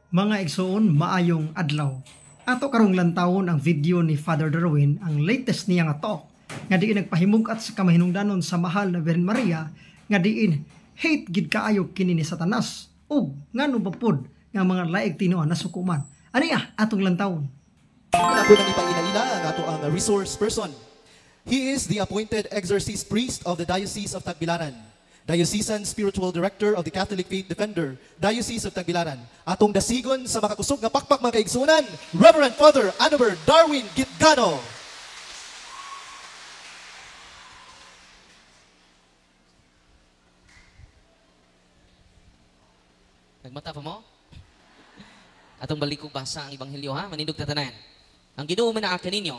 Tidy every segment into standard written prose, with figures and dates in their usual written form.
Mga igsoon, maayong adlaw. Ato karong lantawon ang video ni Father Darwin, ang latest niya nga talk, nga diin nagpahimugat sa kamahinungdanon sa mahal na Virgen Maria, nga diin hate gid kaayo kini ni Satanas, ug ngano ba pod nga mga laig tinuan nasukuman. Aniya atong lantawon. Ako nang ipainalila ang ato ang resource person. He is the appointed exorcist priest of the Diocese of Tagbilaran, Diocesan Spiritual Director of the Catholic Faith Defender, Diocese of Tagbilaran. Atong dasigon sa makakusog nga pakpak mga kaigsunan, Reverend Father Anover Darwin Gitgano. Nagmata pa mo? Atong balikog basa ang Ebanghelyo ha, manindog tatanan. Ang Ginoo man akin ninyo,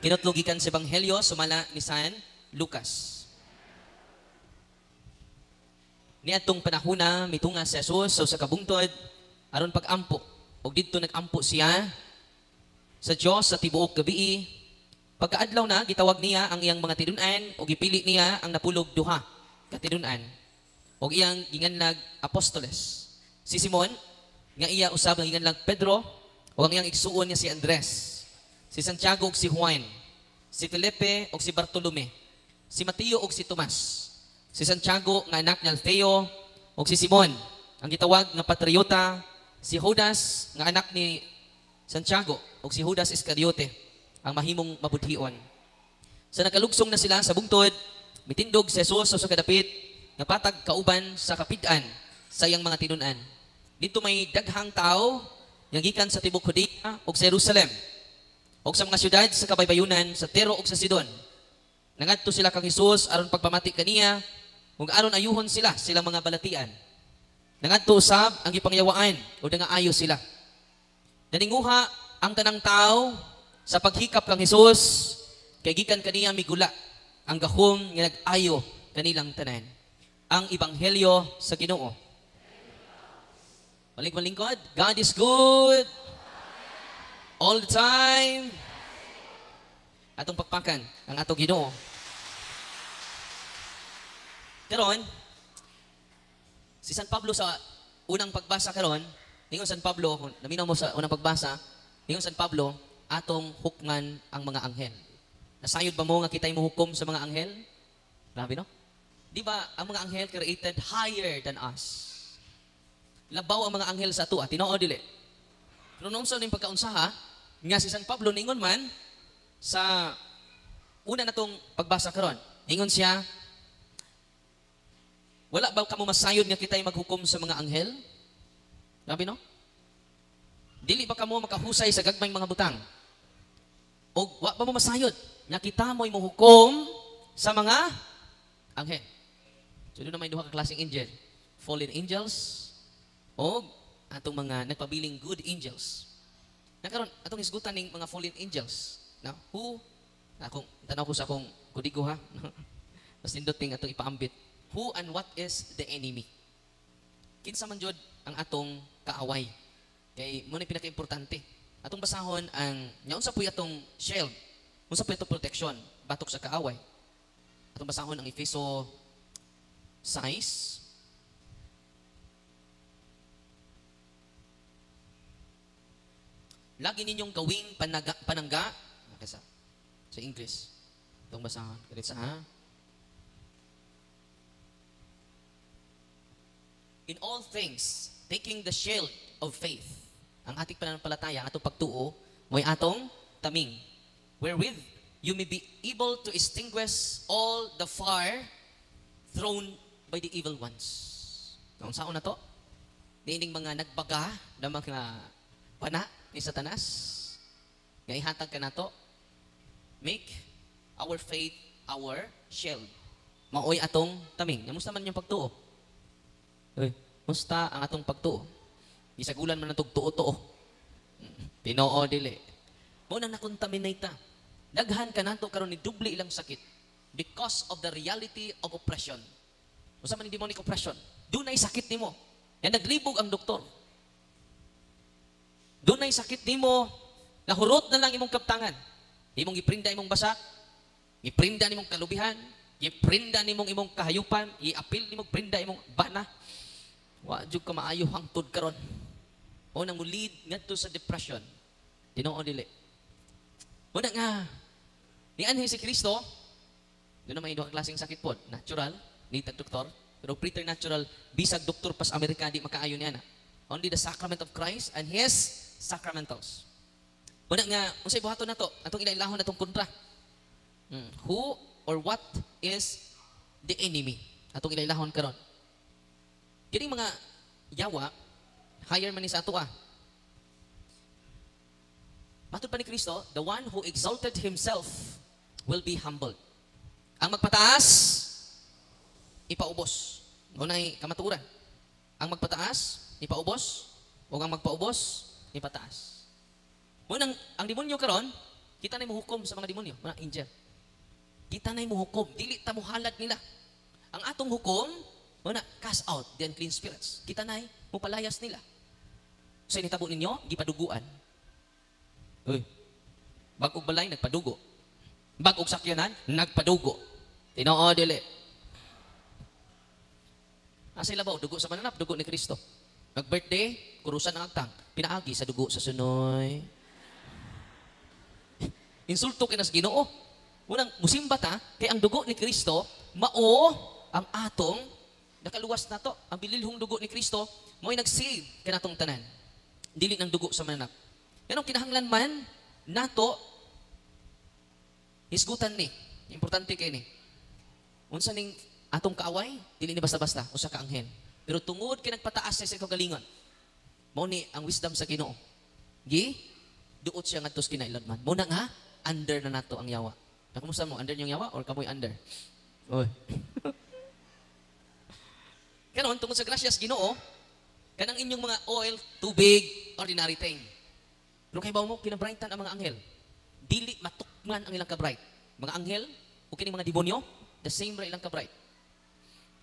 kinatlugikan sa Ebanghelyo sumala ni San Lucas. Niadtong panahona mitunga si Jesus sa kabungtod aron pag-ampo. Og didto nag-ampo siya sa Dios sa tibuok gabi. Pagkaadlaw na gitawag niya ang iyang mga tinun-an og gipili niya ang napulog duha ka tinun-an. Og iyang ginganlag apostoles. Si Simon nga iya usab nga ginganlag Pedro o ang iyang igsuon niya si Andres, si Santiago ug si Juan, si Felipe ug si Bartolome, si Mateo ug si Tomas, si Santiago nga anak ni Alfeo ug si Simon ang gitawag nga Patriota, si Judas nga anak ni Santiago ug si Judas Iscariote ang mahimong mabudhion. Sa nakalugsong na sila sa bungtod, mitindog si Jesus sa kadapit nga patag kauban sa kapid-an sa iyang mga tinun-an. Dito may daghang tao nga gikan sa tibuok Judea ug sa Jerusalem ug sa mga syudad sa kabaybayunan sa Tiro ug sa Sidon. Nangadto sila kang Hesus aron pagpamati kaniya ug aron ayuhon sila silang mga balatian. Nangadto usab ang gipangyawaan ug nangaayo sila. Naninguha ang tanang tao sa paghikap kang Hesus kay gikan kaniya migula ang gahom nga nag-ayo kanilang tanan. Ang Ebanghelyo sa Ginoo. Balik malingkod, God is good all the time. Atong pakpakan ang atong Ginoo. Karon, si San Pablo sa unang pagbasa karon, ningon San Pablo, kung naminaw mo sa unang pagbasa, ningon San Pablo, atong hukman ang mga anghel. Nasayod ba mo nga kita'y muhukom sa mga anghel? Grabe no? Di ba ang mga anghel created higher than us? Labaw ang mga anghel sa ato, tinoo dili. Pero noong sa ning pagkaunsaha, nga si San Pablo ningon man sa una natong pagbasa karon. Ningon siya, wala ba kamo masayod nga kitay maghukom sa mga anghel? Grabe no? Dili ba kamo makahusay sa gagmayng mga butang? O wa ba mo masayod nga kita mo'y muhukom sa mga anghel? So doon na may duha ka klaseng angel. Fallen angels o atong mga nagpabiling good angels. Nakaroon, atong hisgutan ng mga fallen angels. Now, akong tanaw ko sa akong kudigo ha. Mas nindoting atong ipaambit. Who and what is the enemy? Kinsa man jud ang atong kaaway. Kay mo ni pinaka-importante. Atong basahon ang unsa puy atong shield. Unsa puy atong protection batok sa kaaway. Atong basahon ang Efeso 6. Lagi ninyong gawing panangga sa English. Itong basahan. Kalit sa In all things, taking the shield of faith. Ang ating pananampalataya, atong pagtuo, mo'y atong taming. Wherewith you may be able to extinguish all the fire thrown by the evil ones. Kung saan na to? Diining mga nagbaga na mga pana ni Satanas. Nga ihatag ka na to. Make our faith our shield. Maoy atong taming. Musta man yung pagtuo? Musta ang atong pagtuo? Isagulan man natong tuo-tuo. Tinoo dili. Mo na nakontaminate ta. Daghan ka nato karon ni dubli ilang sakit because of the reality of oppression. Usa man ni demonic oppression. Dunay sakit nimo. Yan naglibog ang doktor. Dunay sakit nimo, nahurot na lang imong kaptangan. Imong giprinda imong basak, giprinda nimong kalubihan, giprinda nimong imong kahayupan, iapil nimong prinda imong bana. Wa jud ka maayo hangtod karon. O nang lead ngadto sa depression. Tinuod dili. Una nga, ni anhi si Kristo, doon naman yung duha klaseng sakit po. Natural, ni doktor. Pero preternatural, bisag doktor pas Amerika, di makaayon niya na. Only the sacrament of Christ and His sacramentals. Una nga, unsay buhaton na to? Atong ilailahon na itong kontra. Who or what is the enemy? Atong ilailahon karon. Kining mga yawa, higher man ni sa ato Matod pa ni Kristo, the one who exalted himself will be humbled. Ang magpataas, ipaubos. Unay kamaturan. Ang magpataas, ipaubos. O ang magpaubos, ipataas. Munang, ang demonyo karon, kita na muhukom sa mga demonyo, mga angel. Kita na muhukom, dili ta muhalad nila. Ang atong hukom, muna, cast out the unclean spirits. Kita na mupalayas nila. Sa initabo ninyo, gipaduguan. Uy, bagog balay, nagpadugo. Bagog sakyanan, nagpadugo. Tinoo, dili. Asa ilabaw, dugo sa mananap, dugo ni Kristo. Nag-birthday, kurusan ang agtang. Pinaagi sa dugo sa sunoy. Insulto kinas Ginoo. Unang musimba ta, kay ang dugo ni Kristo, mao ang atong nakaluwas na to. Ang bililhong dugo ni Kristo, mo'y nag-save kanatong tanan. Dili ng dugo sa mananap. Yan ang kinahanglan man, nato, hisgutan ni. Importante kay ni. Unsa ning atong kaaway, dili ni basta-basta, usa ka anghel. Pero tungod kay nagpataas sa kagalingon, mao ni ang wisdom sa Ginoo. Duot siya ngadto sa kinailanman. Mo na nga, under na nato ang yawa. Kumusta mo? Under yung yawa or kamoy under? Oy. Kanon, tungod sa grasyas Ginoo, kanang inyong mga oil, tubig, ordinary thing. Pero kay mo, kinabrightan ang mga anghel. Dili matukman ang ilang kabright. Mga anghel, o kini mga demonyo, the same ra ilang kabright.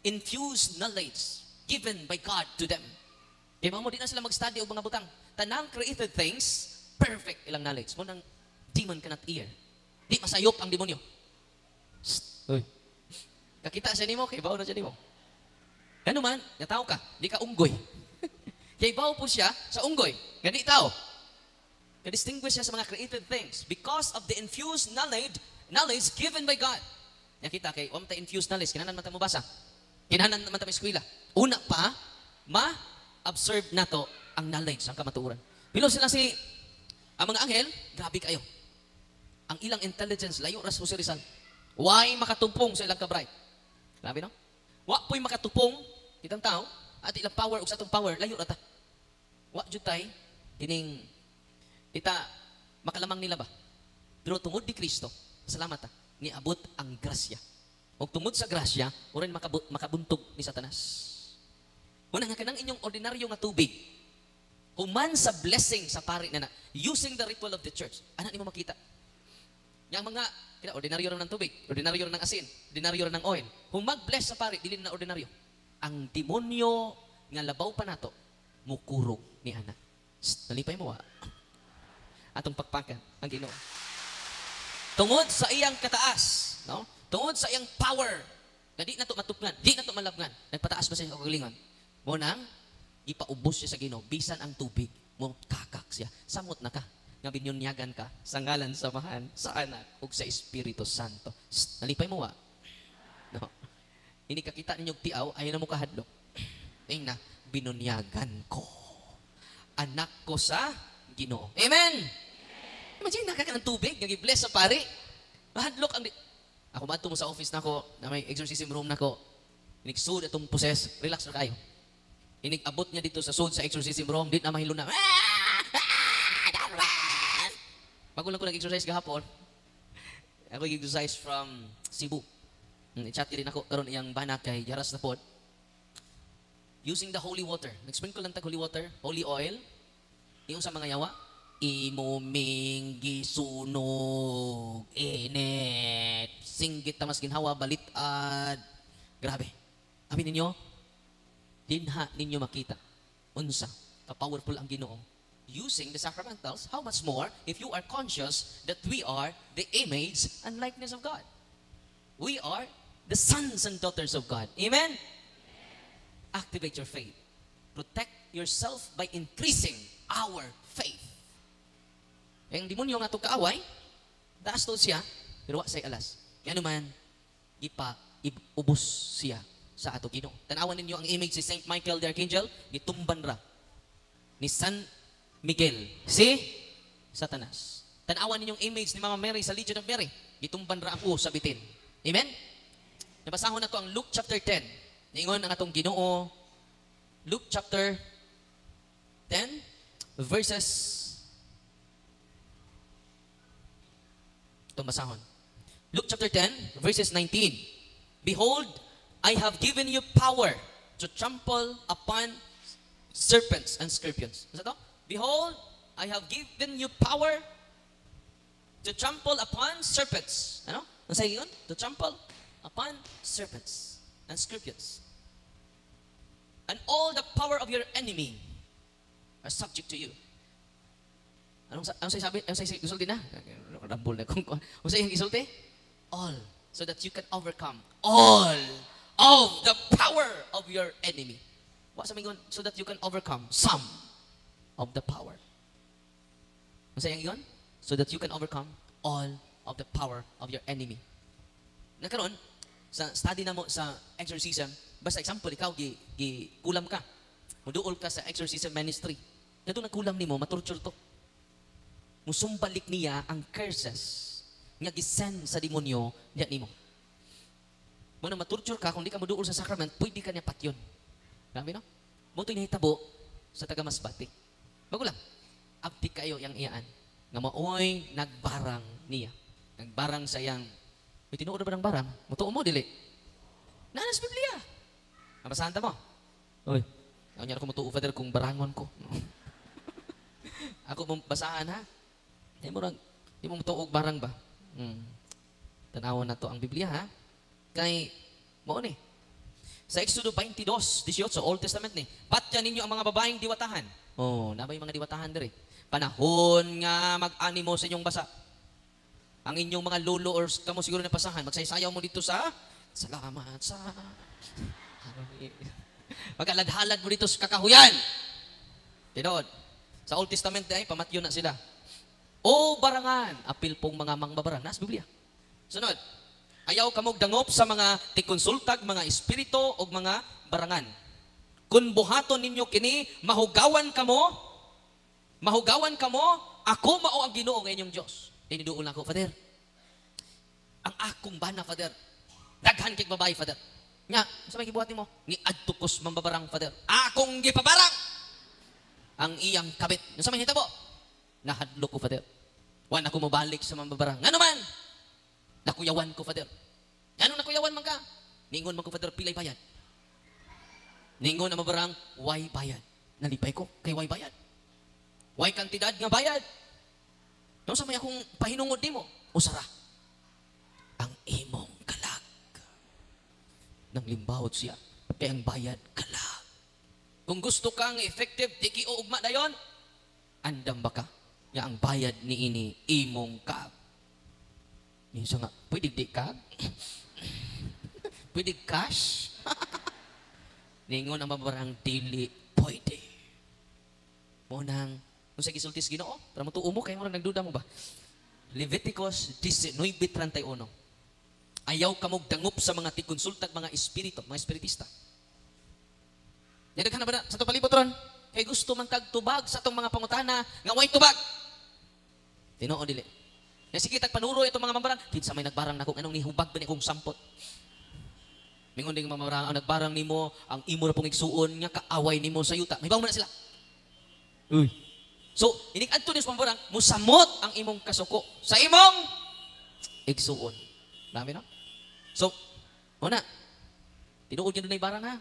Infused knowledge given by God to them. Kaya mo, di na sila mag-study o mga butang. Tanang created things, perfect ilang knowledge. Mo nang demon cannot hear. Di masayop ang demonyo. Uy. Kakita siya ni mo, kay bao na siya ni mo. Ano man, natao ka, di ka unggoy. Kay bao po siya sa unggoy. Gani tao. Na-distinguish siya sa mga created things because of the infused knowledge given by God. Nakita kay, wala tayo infused knowledge, kinanan man tayo mabasa. Kinanan man tayo eskwela. Una pa, ma-observe nato ang knowledge, ang kamatuoran. Bilo sila ang mga anghel, grabe kayo. Ang ilang intelligence, layo ras mo si Rizal. Why makatumpong sa ilang kabright? Grabe no? Wa po'y makatupong, kitang tao, at ilang power, o sa itong power, layo rata. Wa jutay, kining ita, makalamang nila ba? Pero tungod ni Kristo, salamat niabot ang grasya. O tungod sa grasya, uran makabuntog ni Satanas. Una nga kanang inyong ordinaryo nga tubig, human sa blessing sa pari na using the ritual of the church, anak ni mo makita. Yang mga, ordinaryo rin ng tubig, ordinaryo rin ng asin, ordinaryo rin ng oil. Kung mag-bless sa pari, dili na ordinaryo. Ang demonyo nga labaw pa nato, mukurog ni anak. Nalipay mo atong pagpakan ang Ginoo. Tungod sa iyang kataas, no? Tungod sa iyang power, na di na to matupngan, di na to malabngan, nagpataas pa siya sa kagalingon. Mo nang ipaubos siya sa Ginoo, bisan ang tubig, mo kakak siya. Samot na ka, nga binyunyagan ka sa ngalan samahan sa anak ug sa Espiritu Santo. Nalipay mo no? Ini kakita ninyong tiaw, ayaw na mo kahadlok. Ayun na, binunyagan ko. Anak ko sa Ginoo. Amen! Imagine, nakaka ng tubig, nag-bless sa pari. Mahadlok ang ako maadto mo sa office nako, na may exorcism room nako. Inigsud atong poses, relax na kayo. Inigabot niya dito sa sud sa exorcism room, dit na mahilo na. Bago lang ko nag-exercise gahapon. Ako nag-exercise from Cebu. I-chat rin ako karon iyang bana kay Jaras na pod. Using the holy water. Nag-sprinkle lang tag holy water, holy oil. Yung sa mga yawa, imuming gisunog init singgit tamas ginhawa balitad. Grabe. Abi ninyo, dinha ninyo makita unsa ka-powerful ang Ginoo using the sacramentals. How much more if you are conscious that we are the image and likeness of God. We are the sons and daughters of God. Amen? Activate your faith. Protect yourself by increasing our faith. Ang demonyo nga itong kaaway, taas to siya, pero wa say alas. Kaya naman, ubos siya sa ato Ginoo. Tanawan ninyo ang image si Saint Michael the Archangel, gitumban ra ni San Miguel, si Satanas. Tanawan ninyong image ni Mama Mary sa Legion of Mary, gitumban ra ako sa bitin. Amen? Nabasahon na to ang Luke chapter 10. Niingon ang atong Ginoo, Luke chapter 10, verses, itong basahon. Luke chapter 10, verses 19. Behold, I have given you power to trample upon serpents and scorpions. Ano ito? Behold, I have given you power to trample upon serpents. Ano? Ano sa yun? To trample upon serpents and scorpions. And all the power of your enemy are subject to you. Anong sabi? Anong sa isulti na? Rambol na kung ano sa isulti? All. So that you can overcome all of the power of your enemy. What sabi yun? So that you can overcome some of the power. Ano sa yun? So that you can overcome all of the power of your enemy. Nagkaroon, sa study na mo sa exorcism, basta example, ikaw, kulam ka. Muduol ka sa exorcism ministry. Nato nagkulam ni mo, matorture to. Musumbalik niya ang curses nga gisend sa demonyo niya nimo. Muna matorture ka, kung di ka muduol sa sacrament, pwede ka niya patyon. Grabe no? Muto'y nahitabo sa taga Masbate. Bago lang, abdi kayo yang iyaan. Nga maoy nagbarang niya. Nagbarang sa yang, may tinuod na ba ng barang? Mutuo mo, dili. Nanas Biblia. Nabasahan ta mo? Uy, ako niya ako mutuo, Father, kung barangon ko. Ako mong basahan, ha? Di mo mutuog barang ba? Tanawan na to ang Biblia, ha? Kay, mo ni. Sa Exodo 22:18, Old Testament ni, patya ninyo ang mga babaeng diwatahan. Oh, nabay mga diwatahan diri. Panahon nga mag-animo sa inyong basa. Ang inyong mga lolo or kamo siguro na pasahan, magsaysayaw mo dito sa salamat sa magkaladhalad mo dito sa kakahuyan. Tinod. Sa Old Testament ay pamatyo na sila. O barangan, apil pong mga mangbabarang. Nas Biblia. Sunod. Ayaw kamog dangop sa mga tikonsultag, mga espiritu o mga barangan. Kung buhaton ninyo kini, mahugawan kamo, ako mao ang Ginoo ng inyong Diyos. Iniduol na ako, Father. Ang akong bana, Father. Daghan kay babae, Father. Nga, sa may gibuhatin mo, ni adtukos mambabarang, Father. Akong gipabarang ang iyang kabit. Sa may hitabo, nahadlo ko, Father. Wan ako mabalik sa mambabarang. Nga naman, nakuyawan ko, Father. Anong nakuyawan man ka? Ningon man ko, Father, pilay bayad. Ningon na mabarang, why bayad? Nalipay ko, kay why bayad? Why kantidad nga bayad? No, sa may akong pahinungod ni mo, usara, ang imong kalag. Nang limbawot siya, kay ang bayad kalag. Kung gusto kang effective, tiki o ugma dayon, andam ba ka? Nga ang bayad ni ini, imong kag. Minsan nga, pwede di kag? Pwede cash? Ningon ang mabarang dili, pwede. Munang, kung sa gisultis Ginoo, para mo tuo mo, kaya mo lang nagduda mo ba? Leviticus 19:31. Ayaw kamog dangup sa mga tikonsultag, mga espiritu, mga espiritista. Nagdaghan na ba na sa itong palibot ron? Kaya gusto man kag tubag sa itong mga pangutana, nga way tubag. Tinoo dili. Nga sige, tagpanuro itong mga mambarang, kinsa may nagbarang na kung anong nihubag ba ni kong sampot. Mingon ding mambarang, ang nagbarang nimo, ang imo na pong igsuon, nga kaaway nimo sa yuta. May bago na sila. Uy. So, inig-adto niyo sa mambarang, musamot ang imong kasuko sa imong igsuon. Dami no? So, una, tinuod nyo doon na ibarang ha.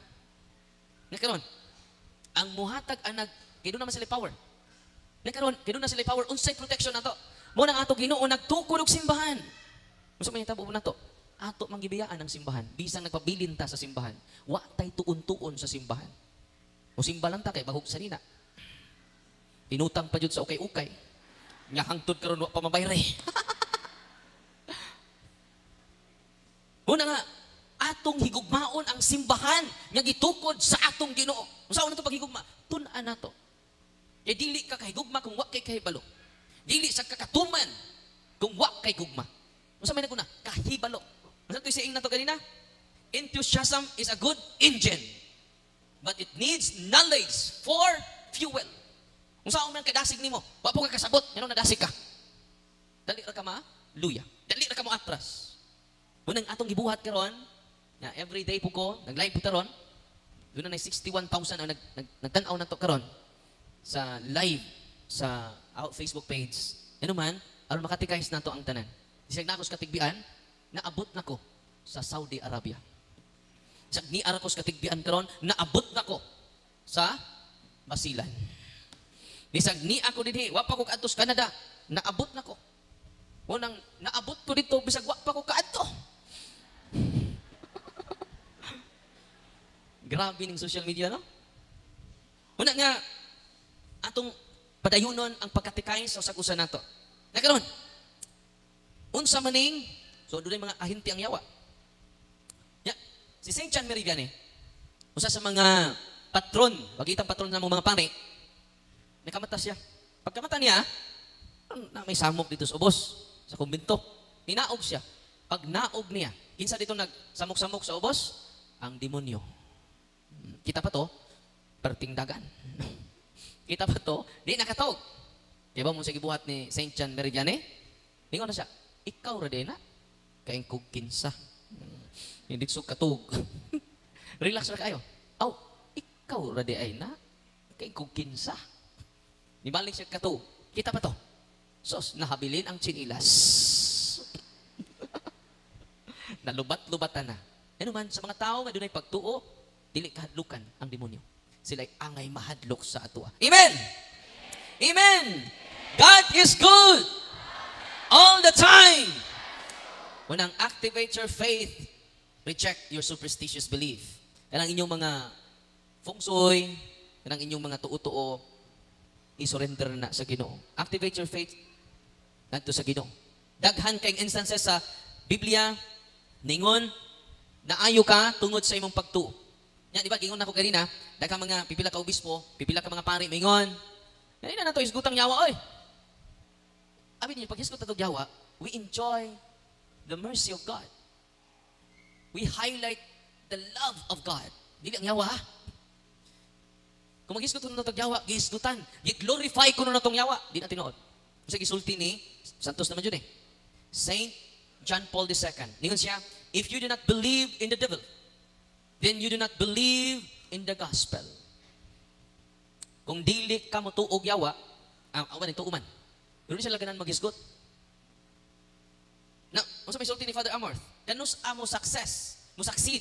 Nagkaroon, ang muhatag anag, kaya doon naman sila power. Nagkaroon, kaya doon na sila power, unsay protection na to. Muna nga ato Ginoo, nagtukod og simbahan. Gusto mo yung tabo na to? Ato manggibiyaan ng simbahan. Bisang nagpabilin ta sa simbahan. Wa tay tuon-tuon sa simbahan. O simba lang ta kay bahog sa nina. Tinutang pa jud sa ukay-ukay. Nga hangtod karon wa pa mabayre. Muna nga, atong higugmaon ang simbahan nga gitukod sa atong Ginoo. Unsa na to paghigugma? tun-an nato. Kaya dili ka kahigugma kung wa kay kahibalo. Dili sa kakatuman kung wa kay gugma. Unsa may naguna? Kahibalo. Ano ito saying na to kanina? Enthusiasm is a good engine, but it needs knowledge for fuel. Kung saan man kadasig nimo, wa po ka kasabot, ngano nadasig ka. Dali ra ka luya. Dali ra ka mo atras. Munang atong gibuhat karon, na every day po ko nag-live po taron. Doon na 61,000 ang nagtanaw na to karon sa live sa Facebook page. Ano man, aron makatikayos nato ang tanan. Isig na ako sa katigbian, naabot nako sa Saudi Arabia. Isig ni ara ko sa katigbian karon, naabot nako sa Basilan. Bisag ni ako dinhi, wa pa ko kaadto sa Canada, naabot nako. Unang naabot ko dito bisag wa pa ko kaadto. Grabe ning social media, no? Una nga atong padayunon ang pagkatikay sa usa nato. Nakaron. Unsa maning so dunay mga ahinti ang yawa. Ya, si Saint John Meridiane, usa sa mga patron, bagitang patron ng mga pare, nakamata siya. Pagkamata niya, na may samok dito sa ubos, sa kumbento. Ninaog siya. Pag naog niya, kinsa dito nagsamok-samok sa ubos? Ang demonyo. Kita pa to, perting dagan. Kita pa to, di nakatawag. Diba mo sa gibuhat ni Saint John Meridiane? Ningon na siya, ikaw ra din na, kaing kog kinsa. Hindi so katug. Relax ra kayo. Aw, ikaw ra di ay na, kaing kog kinsa. Nibalik siya katug. Kita pa to. Sos, nahabilin ang chinilas. Nalubat-lubatan na. Ano man, sa mga tao nga dunay pagtuo, dili kahadlukan ang demonyo. Sila'y angay mahadlok sa atua. Amen! Amen! God is good! All the time! Unang activate your faith, reject your superstitious belief. Kanang inyong mga feng shui, kanang inyong mga tuo-tuo, i-surrender na sa Ginoo. Activate your faith ngadto sa Ginoo. Daghan kay instances sa Biblia ningon naayo ka tungod sa imong pagtuo. Nya di ba gingon nako kanina, daghang mga pipila ka obispo, pipila ka mga pari mingon. Kanina na to isgutang yawa oy. Abi niyo pag isgot atong yawa, we enjoy the mercy of God. We highlight the love of God. Dili ang yawa ha? Kung mag-isgot ko na itong yawa, giisgutan. I-glorify ko na itong yawa. Di na tinuod. Kasi gisulti ni Santos naman yun eh. Saint John Paul II. Ningon siya, if you do not believe in the devil, then you do not believe in the gospel. Kung dili ka mo tuog yawa, awan ito uman. Doon siya laganan mag-isgot. Na, kung sa may sulti ni Father Amorth, ganus mo success, mo succeed,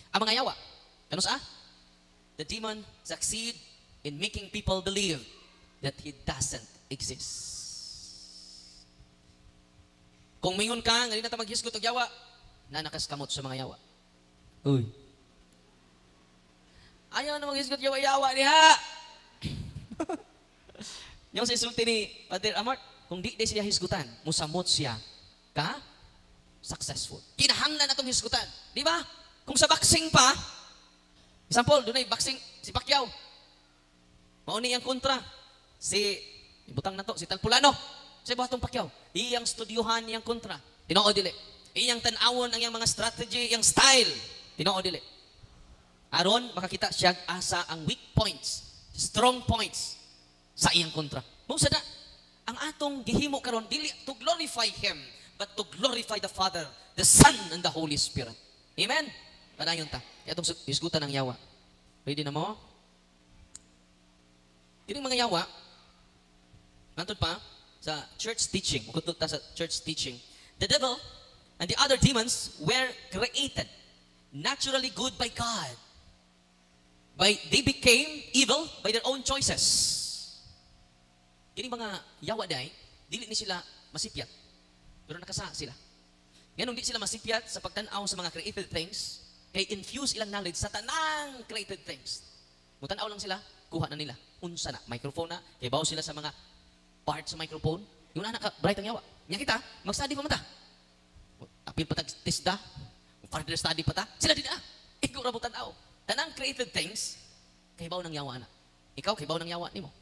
ang mga yawa. Ganus the demon succeed in making people believe that he doesn't exist. Kung mingon ka, ngayon na ta mag-hisgot og yawa, na nakaskamot sa mga yawa. Uy. Ayaw na mag-hisgot yawa-yawa niya. Yung sa isulti ni Father Amart, kung di siya hisgutan, musamot siya ka successful. Kinahanglan na itong hisgutan. Di ba? Kung sa boxing pa, example, doon ay boxing, si Pacquiao. Mauni ang kontra. Ibutang na to, si Talpulano. Sa buhatong Pacquiao. Iyang studyuhan iyang kontra. Tinoo dili. Iyang tanawon ang iyang mga strategy, iyang style. Tinoo dili. Aron, makakita siya asa ang weak points, strong points sa iyang kontra. Musa na, ang atong gihimo karon dili to glorify Him, but to glorify the Father, the Son, and the Holy Spirit. Amen? Panayon ta. Kaya itong isgutan ng yawa. Ready na mo? Kining mga yawa, nantod pa, sa church teaching, mukutod ta sa church teaching, the devil and the other demons were created naturally good by God. They became evil by their own choices. Kining mga yawa day, dili ni sila masipyat, pero nakasa sila. Ganun di sila masipyat sa pagtanaw sa mga created things, kay infuse ilang knowledge sa tanang created things. Mutanaw lang sila, kuha na nila. Unsa na, microphone na, kay bawo sila sa mga parts sa microphone. Yung anak ka, bright ang yawa. Nya kita, mag-study pa mata. Apil pa tag-tisda, further study pa ta. Sila din ikaw rabutan tao. Tanang created things, kay bawo ng yawa na. Ikaw kay bawo nang yawa nimo.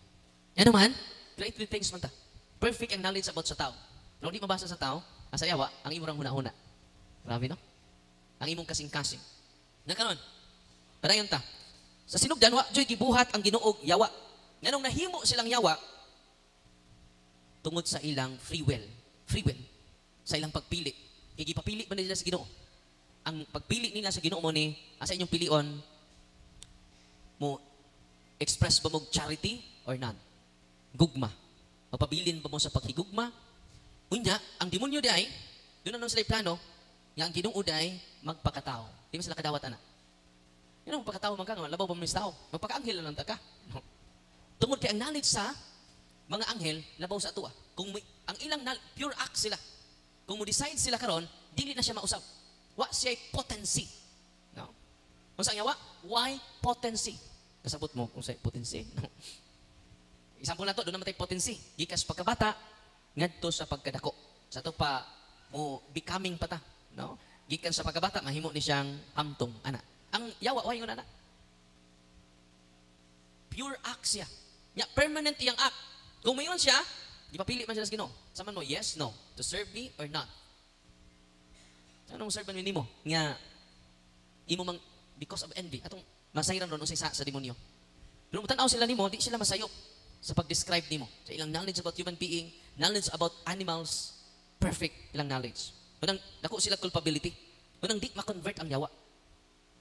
Yan naman, three things man ta. Perfect ang knowledge about sa tao. Pero di mabasa sa tao, ang sa yawa, ang imo rang huna-huna. Grabe no? Ang imong kasing-kasing. Nakaron. Padayon ta. Sa sinugdan wa joy gibuhat ang Ginoo yawa. Nganong nahimo silang yawa tungod sa ilang free will. Free will. Sa ilang pagpili. Kaya gipapili ba nila sa Ginoo? Ang pagpili nila sa Ginoo mo ni, asa inyong pilion, mo express ba mo charity or none? Gugma. Mapabilin ba mo sa paghigugma? Unya, ang demonyo day, doon na sila plano, nga ang Ginoo day, magpakatao. Di ba sila kadawat, ana? Yan ang magpakatao man ka, labaw pa mo tao. Magpaka-anghel na lang ta ka. No. Tungod kay ang knowledge sa mga anghel, labaw sa atua. Kung ang ilang pure act sila. Kung mo decide sila karon, dili na siya mausap. Wa siya potency. No? Kung saan yawa? Why potency? Kasabot mo kung sa'y potency. No? Example na to, doon naman tayo potency. Gikas pagkabata, ngadto sa pagkadako. Sa to pa, mo becoming pata. No? Gikan sa pagkabata, mahimo ni siyang hamtong, ana. Ang yawa, why yun, ana? Pure act siya. Ya, permanent iyang act. Kung mayon siya, di pa pili man siya sa Ginoo. Saman mo, yes, no. To serve me or not. Anong serve man mo? Nga, imo mang, because of envy, atong masayran ron usay sa demonyo. Pero mutanaw sila nimo, di sila masayop sa pag-describe nimo. Sa ilang knowledge about human being, knowledge about animals, perfect ilang knowledge. Unang dako sila culpability. Unang di ma-convert ang yawa.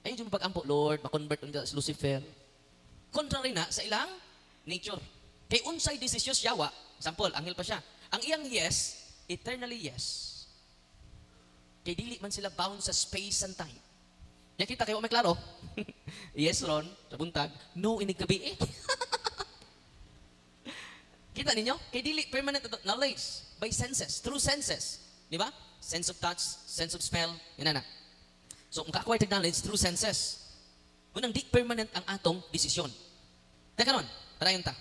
Ayun yung pag-ampo, Lord, ma-convert ang si Lucifer. Contrary na sa ilang nature. Kay unsay desisyon yawa, example, anghel pa siya. Ang iyang yes, eternally yes. Kay dili man sila bound sa space and time. Nakita kayo may klaro. Yes, Ron, sa buntag. No, inig gabi eh. Kita ninyo? Kay dili permanent knowledge by senses, through senses. Di ba? Sense of touch, sense of smell, yan na. So, kung ka-acquired knowledge through senses, unang di permanent ang atong desisyon. Teka nun, parayon ta.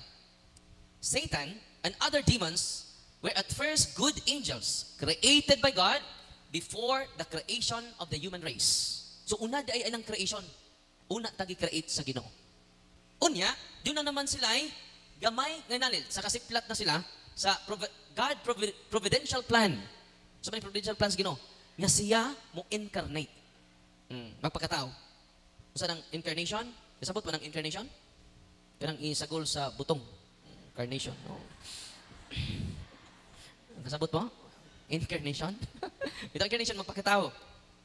Satan and other demons were at first good angels created by God before the creation of the human race. So, una ay ang creation. Una tagi-create sa Ginoo. Unya, doon na naman sila ay gamay nga knowledge. Sa kasiplat na sila sa God providential plan. So, may providential plan sa Ginoo. Nga siya mo incarnate. Magpakatao. Sa ng incarnation? Kasabot mo ng incarnation? Kanang isagol sa butong. Incarnation. No. Kasabot mo? Incarnation? Ito incarnation, magpakatao.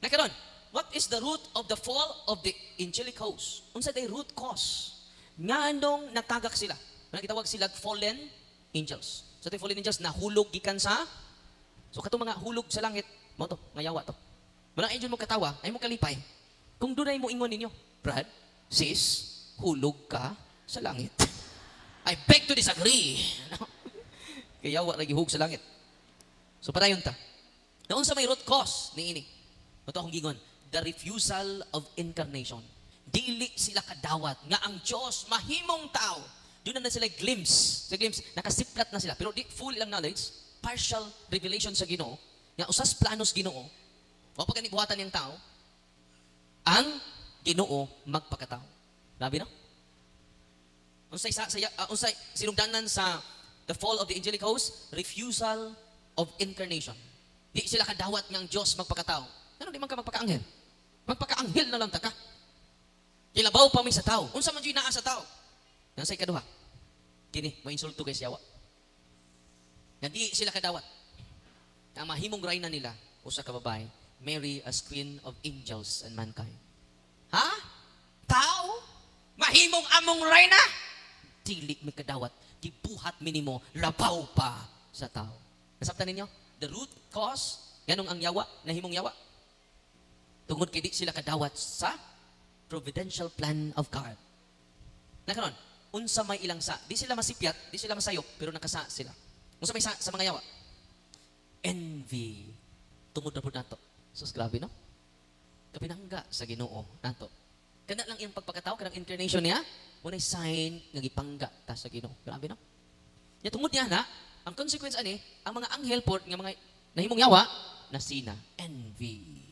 Nakaroon, what is the root of the fall of the angelic host? Unsa day root cause? Nga anong natagak sila? Nagitawag sila fallen angels. So, fallen angels, nahulog gikan sa, so, katong mga hulog sa langit, mo to, ngayawa to. Mga angel mo katawa, ay mo kalipay. Kung doon ay mo ingon ninyo, Brad, sis, hulog ka sa langit. I beg to disagree. Kayawa, nagihug sa langit. So, padayon ta. Noon sa may root cause ni ini. Ito akong gingon, the refusal of incarnation. Dili sila kadawat nga ang Diyos mahimong tao. Doon na sila glimpse. Sa glimpse, nakasiplat na sila. Pero di full ilang knowledge, partial revelation sa Ginoo, nga usas planos Ginoo, o pag buhatan niyang tao, ang Ginoo magpakatao. Grabe no? Unsay sinugdanan sa the fall of the angelic host, refusal of incarnation. Di sila kadawat ng Diyos magpakatao. Ano di man ka magpakaanghel? Magpakaanghel na lang ta ka. Kilabaw pa mi sa tao. Unsa man jud naa sa tao? Yang say kaduha. Kini mainsulto kay siyawa. Nga di sila kadawat. Ang mahimong rayna nila usa ka babae, Mary as queen of angels and mankind. Ha? Tao? Mahimong among rayna? Dili mi kadawat. Gibuhat minimo labaw pa sa tao. Nasabtan ninyo? The root cause, ganong ang yawa, nahimong yawa. Tungod kay di sila kadawat sa providential plan of God. Nakaroon, unsa may ilang sa, di sila masipyat, di sila masayop, pero nakasa sila. Unsa may sa mga yawa? Envy. Tungod na po nato. Sus, grabe no? Kapinangga sa Ginoo nato. Kana lang yung pagpakatao, kanang incarnation niya, muna'y sign nga gipangga ta sa Ginoo. Grabe no? Ya tungod niya na, ang consequence ani, ang mga anghel po, nga mga nahimong yawa, nasina. Envy.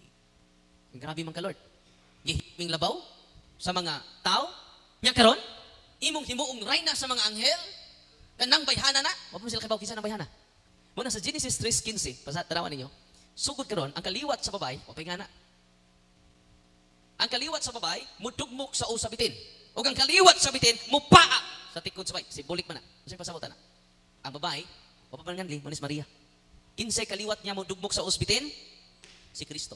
Grabe man ka, Lord. Gihiming labaw sa mga tao. Nya karon, imong himuong reyna sa mga anghel, kanang bayhana na, wala mo sila kabaw kinsa ng bayhana. Muna sa Genesis 3:15, tanawan ninyo, sugod karon ang kaliwat sa babay, wapay nga na. Ang kaliwat sa babay, mudugmok sa usa bitin. O ang kaliwat sa bitin, mupaa sa tikod sa bay. Sibulik man na. Kasi pasabutan na. Ang babay, wapapanganli, manis Maria. Kinsay kaliwat niya mudugmok sa usbitin? Si Kristo.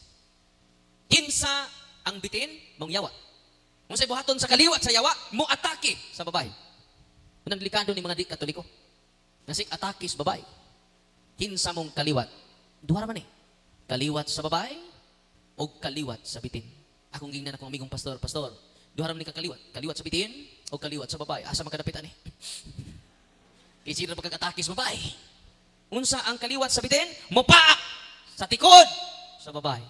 Kinsa ang bitin, mong yawa. Kung sa'y buhaton sa kaliwat sa yawa, mo atake sa babay. Unang delikado ni mga Katoliko. Nasik atake sa babay. Kinsa mong kaliwat? Duha man eh. Kaliwat sa babay o kaliwat sa bitin. Akong gingnan akong amigong pastor, duha man ni kakaliwat. Kaliwat sa bitin o kaliwat sa babay. Asa makadapitan eh. Kasi na pagkatake sa babay. Unsa ang kaliwat sa bitin? Mupaak sa tikod sa babay.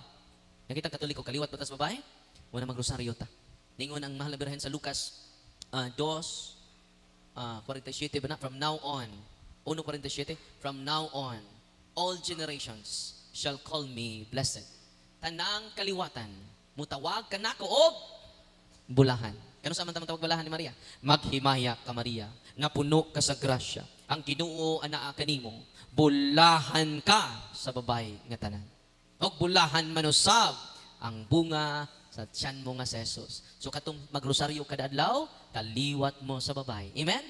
Nakita Katoliko, kaliwat ba sa babay? Wala magrosaryo ta. Ningon ang mahal na birahen sa Lucas 2:47 ba na? From now on, 1:47, from now on, all generations shall call me blessed. Tanang kaliwatan, mutawag ka na ko og bulahan. Kano sa man tawag bulahan ni Maria? Maghimaya ka Maria, nga puno ka sa grasya. Ang Ginoo anaa kanimo, bulahan ka sa babay nga tanan. Og bulahan manusab ang bunga sa tiyan mo nga si Jesus. So katong magrosaryo kada adlaw, kaliwat mo sa babay. Amen?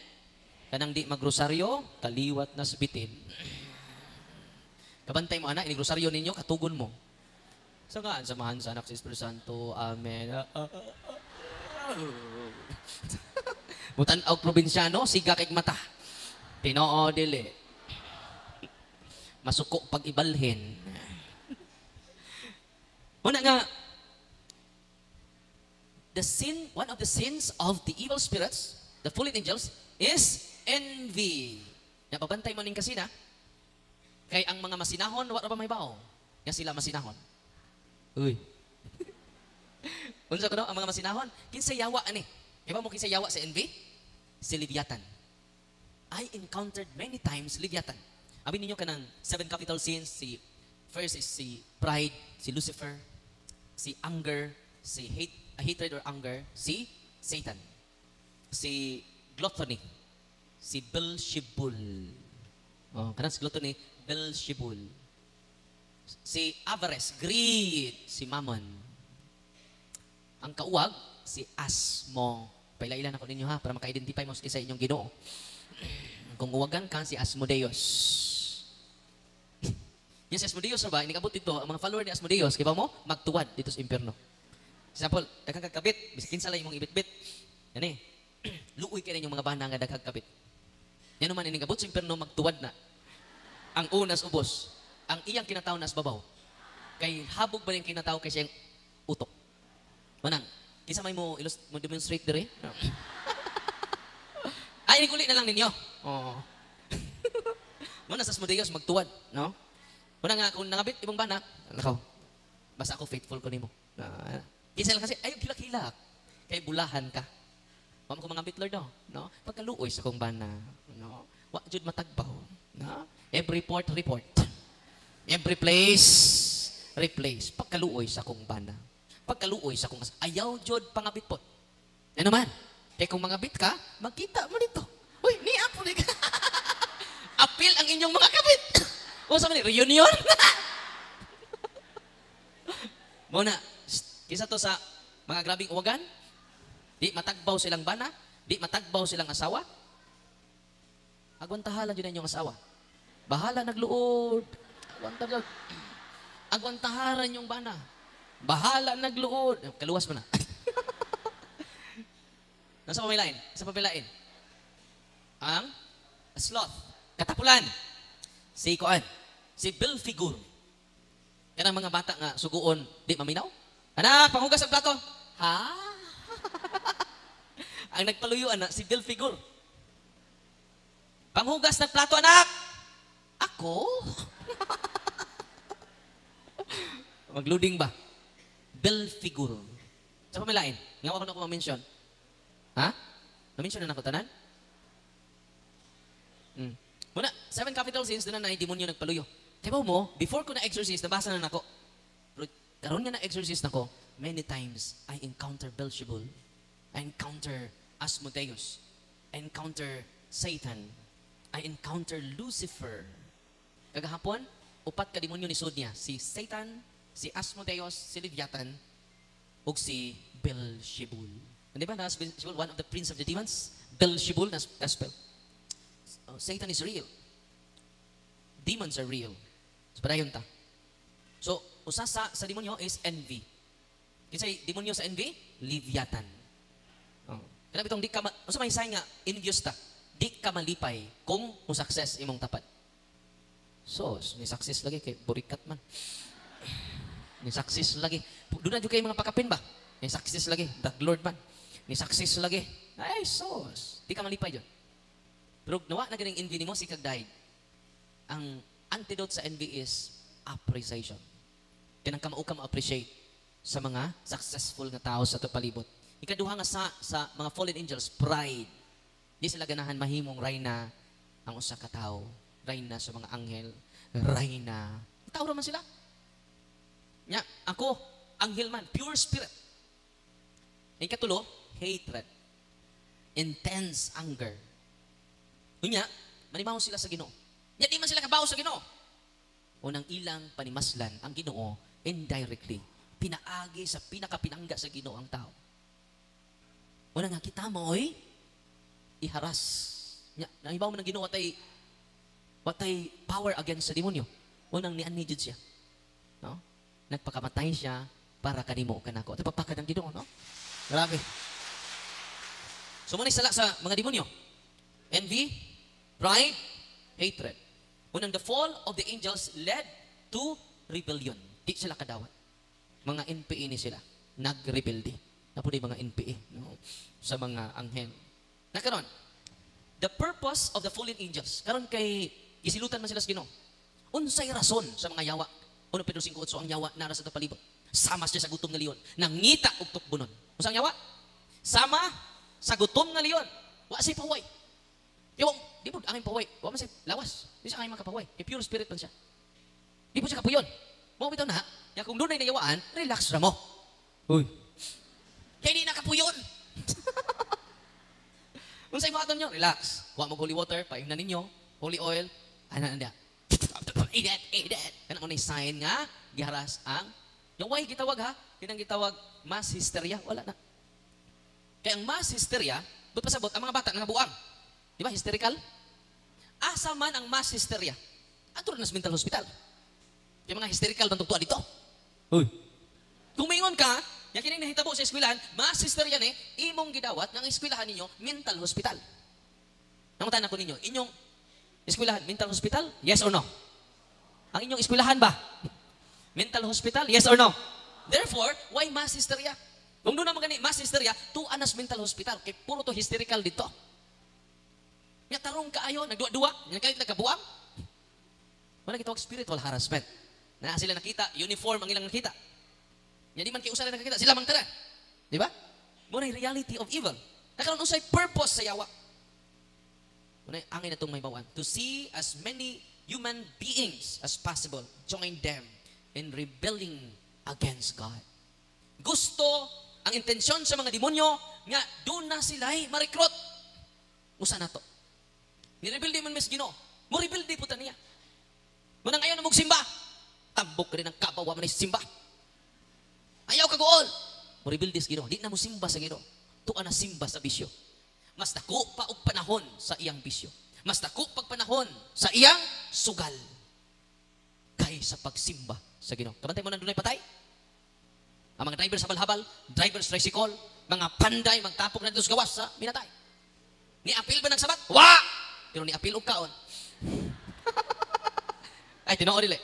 Kanang di magrosaryo, kaliwat na sa bitin. Kabantay mo anak, inigrosaryo ninyo, katugon mo. Samahan sa anak si Espiritu Santo. Amen. Mutan-aw probinsyano, siga kay mata. Tinoo dili. Masuko pag ibalhin. Una nga, one of the sins of the evil spirits, the fallen angels, is envy. Napabantay mo ning kasina, kay ang mga masinahon, wala pa may bao. Nga sila masinahon. Uy. Unsa ko no, ang mga masinahon, kinsa yawa ani? Iba mo kinsa yawa sa envy? Si Leviathan. I encountered many times Leviathan. Abi ninyo kanang 7 capital sins, first is si pride, si Lucifer, si anger, si hatred or anger, si Satan, si gluttony, si Beelzebul. Oh, kanang si gluttony, Beelzebul. Si avarice, greed, si Mammon. Ang kauwag, si Asmo. Pailailan ako ninyo ha, para maka-identify mo sa inyong Ginoo. Kung uwagan ka, si Asmodeus. Yan si Asmodeus, ba? Inikabot dito, ang mga follower ni Asmodeus, kaya mo, magtuwad dito sa impyerno. Example, daghang kagkabit, biskin sa lang imong ibit-bit. Yan eh, luoy ka rin yung mga bana nga daghang kabit. Yan naman, inikabot sa impyerno, magtuwad na. Ang unas ubos, ang iyang kinataw nas babaw. Kay habog ba yung kinataw kay siyang utok. Manang, kisa may mo demonstrate dire? No. Ay, inikuli na lang ninyo. Oo. Muna sa Asmodeus, magtuwad, no? Muna nga, kung nangabit, ibang bana, nakaw, basta ako faithful ko nimo. Kinsa lang kasi, ayaw kilak-kilak. Kay bulahan ka. Mama ko mangabit, Lord, no? Pagkaluoy sa kong bana, no? Wa jud matagbaw, no? Every report. Every place, replace. Pagkaluoy sa kong bana. Pagkaluoy sa kong ayaw jud pangabit po. Ano man? Kaya kung mangabit ka, magkita mo dito. Uy, niya po ni ka. Appeal ang inyong mga kabit. O sa man, reunion? Muna, kisa to sa mga grabing uwagan, di matagbaw silang bana, di matagbaw silang asawa. Agwantahalan yun inyong asawa. Bahala nagluod. Agwantaharan yung bana. Bahala nagluod. Kaluwas mo na. Nasa pamilain? Sa pamilain? Ang sloth. Katapulan. Si Koan. Si Belphegor. Yan ang mga bata nga suguon. Di maminaw? Anak, panghugas ang plato. Ha? Ang nagpaluyo, anak, si Belphegor. Panghugas ng plato, anak. Ako? Magloading ba? Belphegor. Sa pamilain? Nga ako na ko ma-mention. Ha? Na-mention na ako tanan? Muna, 7 capital sins, doon na demonyo nagpaluyo. Kaya mo, before ko na-exorcise, nabasa na ako. Pero karoon nga na-exorcise na ko, many times, I encounter Beelzebul. I encounter Asmodeus. encounter Satan. I encounter Lucifer. Kagahapon, upat ka demonyo ni sud niya. Si Satan, si Asmodeus, si Leviathan, ug si Beelzebul. Di ba na Beelzebul, one of the prince of the demons? Beelzebul na gospel. Satan is real. Demons are real. So, padayon ta. So, usa sa demonyo is envy. Kinsay demonyo sa envy? Leviathan. Kaya bitong di ka, usa may sign nga, envious ta. Di ka malipay kung success imong tapat. So, ni success lagi kay burikat man. Ni success lagi. Doon na dyan kayo mga pakapin ba? Ni success lagi. The Lord man. Ni success lagi. Ay, sos. Di ka malipay dyan. Pero nawa na ganing envy ni mo, si kagdahid. Ang antidote sa envy is appreciation. Kanang kamao ka ma-appreciate sa mga successful na tao sa palibot. Ikaduha nga sa mga fallen angels, pride. Di sila ganahan mahimong rayna ang usa ka tao. Rayna sa mga anghel. Rayna. Tao naman sila. Nya, ako, anghel man, pure spirit. Ikatulo, hatred. Intense anger. Unya, manibaw sila sa Ginoo. Nya, di man sila kabaw sa Ginoo. Unang ilang panimaslan ang Ginoo indirectly. Pinaagi sa pinakapinangga sa Ginoo ang tao. Unang nga kita mo, iharas. Nya, naibaw mo ng Ginoo watay power against sa demonyo. Unang ni jud siya. No? Nagpakamatay siya para kanimo kanako. Ito papakad ng Ginoo, no? Grabe. So muna sala sa mga demonyo. Envy, pride, hatred. Unang the fall of the angels led to rebellion. Di sila kadawat. Mga NPE ni sila. Nagrebelde. Napunin mga NPE, no? Sa mga anghel. Nakaroon, the purpose of the fallen angels. Karon kay isilutan man sila sa Ginoo. Unsay rason sa mga yawa? 1 Pedro 5:8 ang yawa nara sa palibot. Sama siya sa gutom nga leon. Nangita og tukbunon. Unsang yawa? Sama sa gutom nga leon. Wa si paway. Di po angin paway. Wa man si lawas. Di siya angin makapaway. Kay pure spirit man siya. Di po siya kapuyon. Mo bitaw na, ya kung dunay nayawaan, relax ra mo. Uy. Kay di nakapuyon. Unsay mo aton nyo? Relax. Wa mo holy water, paimnan ninyo, holy oil, ana nanda. Eat. Kana mo ni sign nga giharas ang yung way gitawag ha, kinang gitawag mass hysteria, wala na. Kaya ang mass hysteria, but pasabot ang mga bata nangabuang. Di ba hysterical? Asa man ang mass hysteria? Ato na sa mental hospital. Kaya mga hysterical bang tugtuan dito? Uy. Kung maingon ka, yung kining nahitabo sa eskwelahan, mass hysteria ni, imong gidawat ng eskwelahan ninyo, mental hospital. Nangutan ako ninyo, inyong eskwelahan, mental hospital? Yes or no? Ang inyong eskwelahan ba? Mental hospital? Yes or no? Therefore, why mass hysteria? Kung doon naman gani mass hysteria, tuan nas mental hospital. Kaya puro to hysterical dito. Nga tarong kaayo, nagduwa-duwa, nga kahit nagkabuang. Wala kitawag spiritual harassment. Na sila nakita, uniform ang ilang nakita. Nga di man kayo usalan nakakita, sila mang tara. Di ba? Muna yung reality of evil. Nakaroon usay purpose sa yawa. Muna yung angin na itong may bawan. To see as many human beings as possible join them in rebelling against God. Gusto, ang intensyon sa mga demonyo, nga doon na sila'y ma-recruit. Usa na to. Nirebelde man mes Ginoo. Mo-rebelde po ta niya. Munang ayaw na magsimba. Tambok rin ang kabawa man simba. Ayaw kagool. Mo-rebelde sa Ginoo. Di na mo simba sa Ginoo. Tuan na simba sa bisyo. Mas dako pa og panahon sa iyang bisyo. Mas dako pag panahon sa iyang sugal. Kaysa pagsimba sa Ginoo. Kabantay mo na dunay patay? Ang mga driver sa balhabal, driver's tricycle, mga panday, magtapok na dito sa gawas sa minatay. Ni apil ba ng sabat? Wa! Pero ni apil og kaon. Ay, tinoo dili.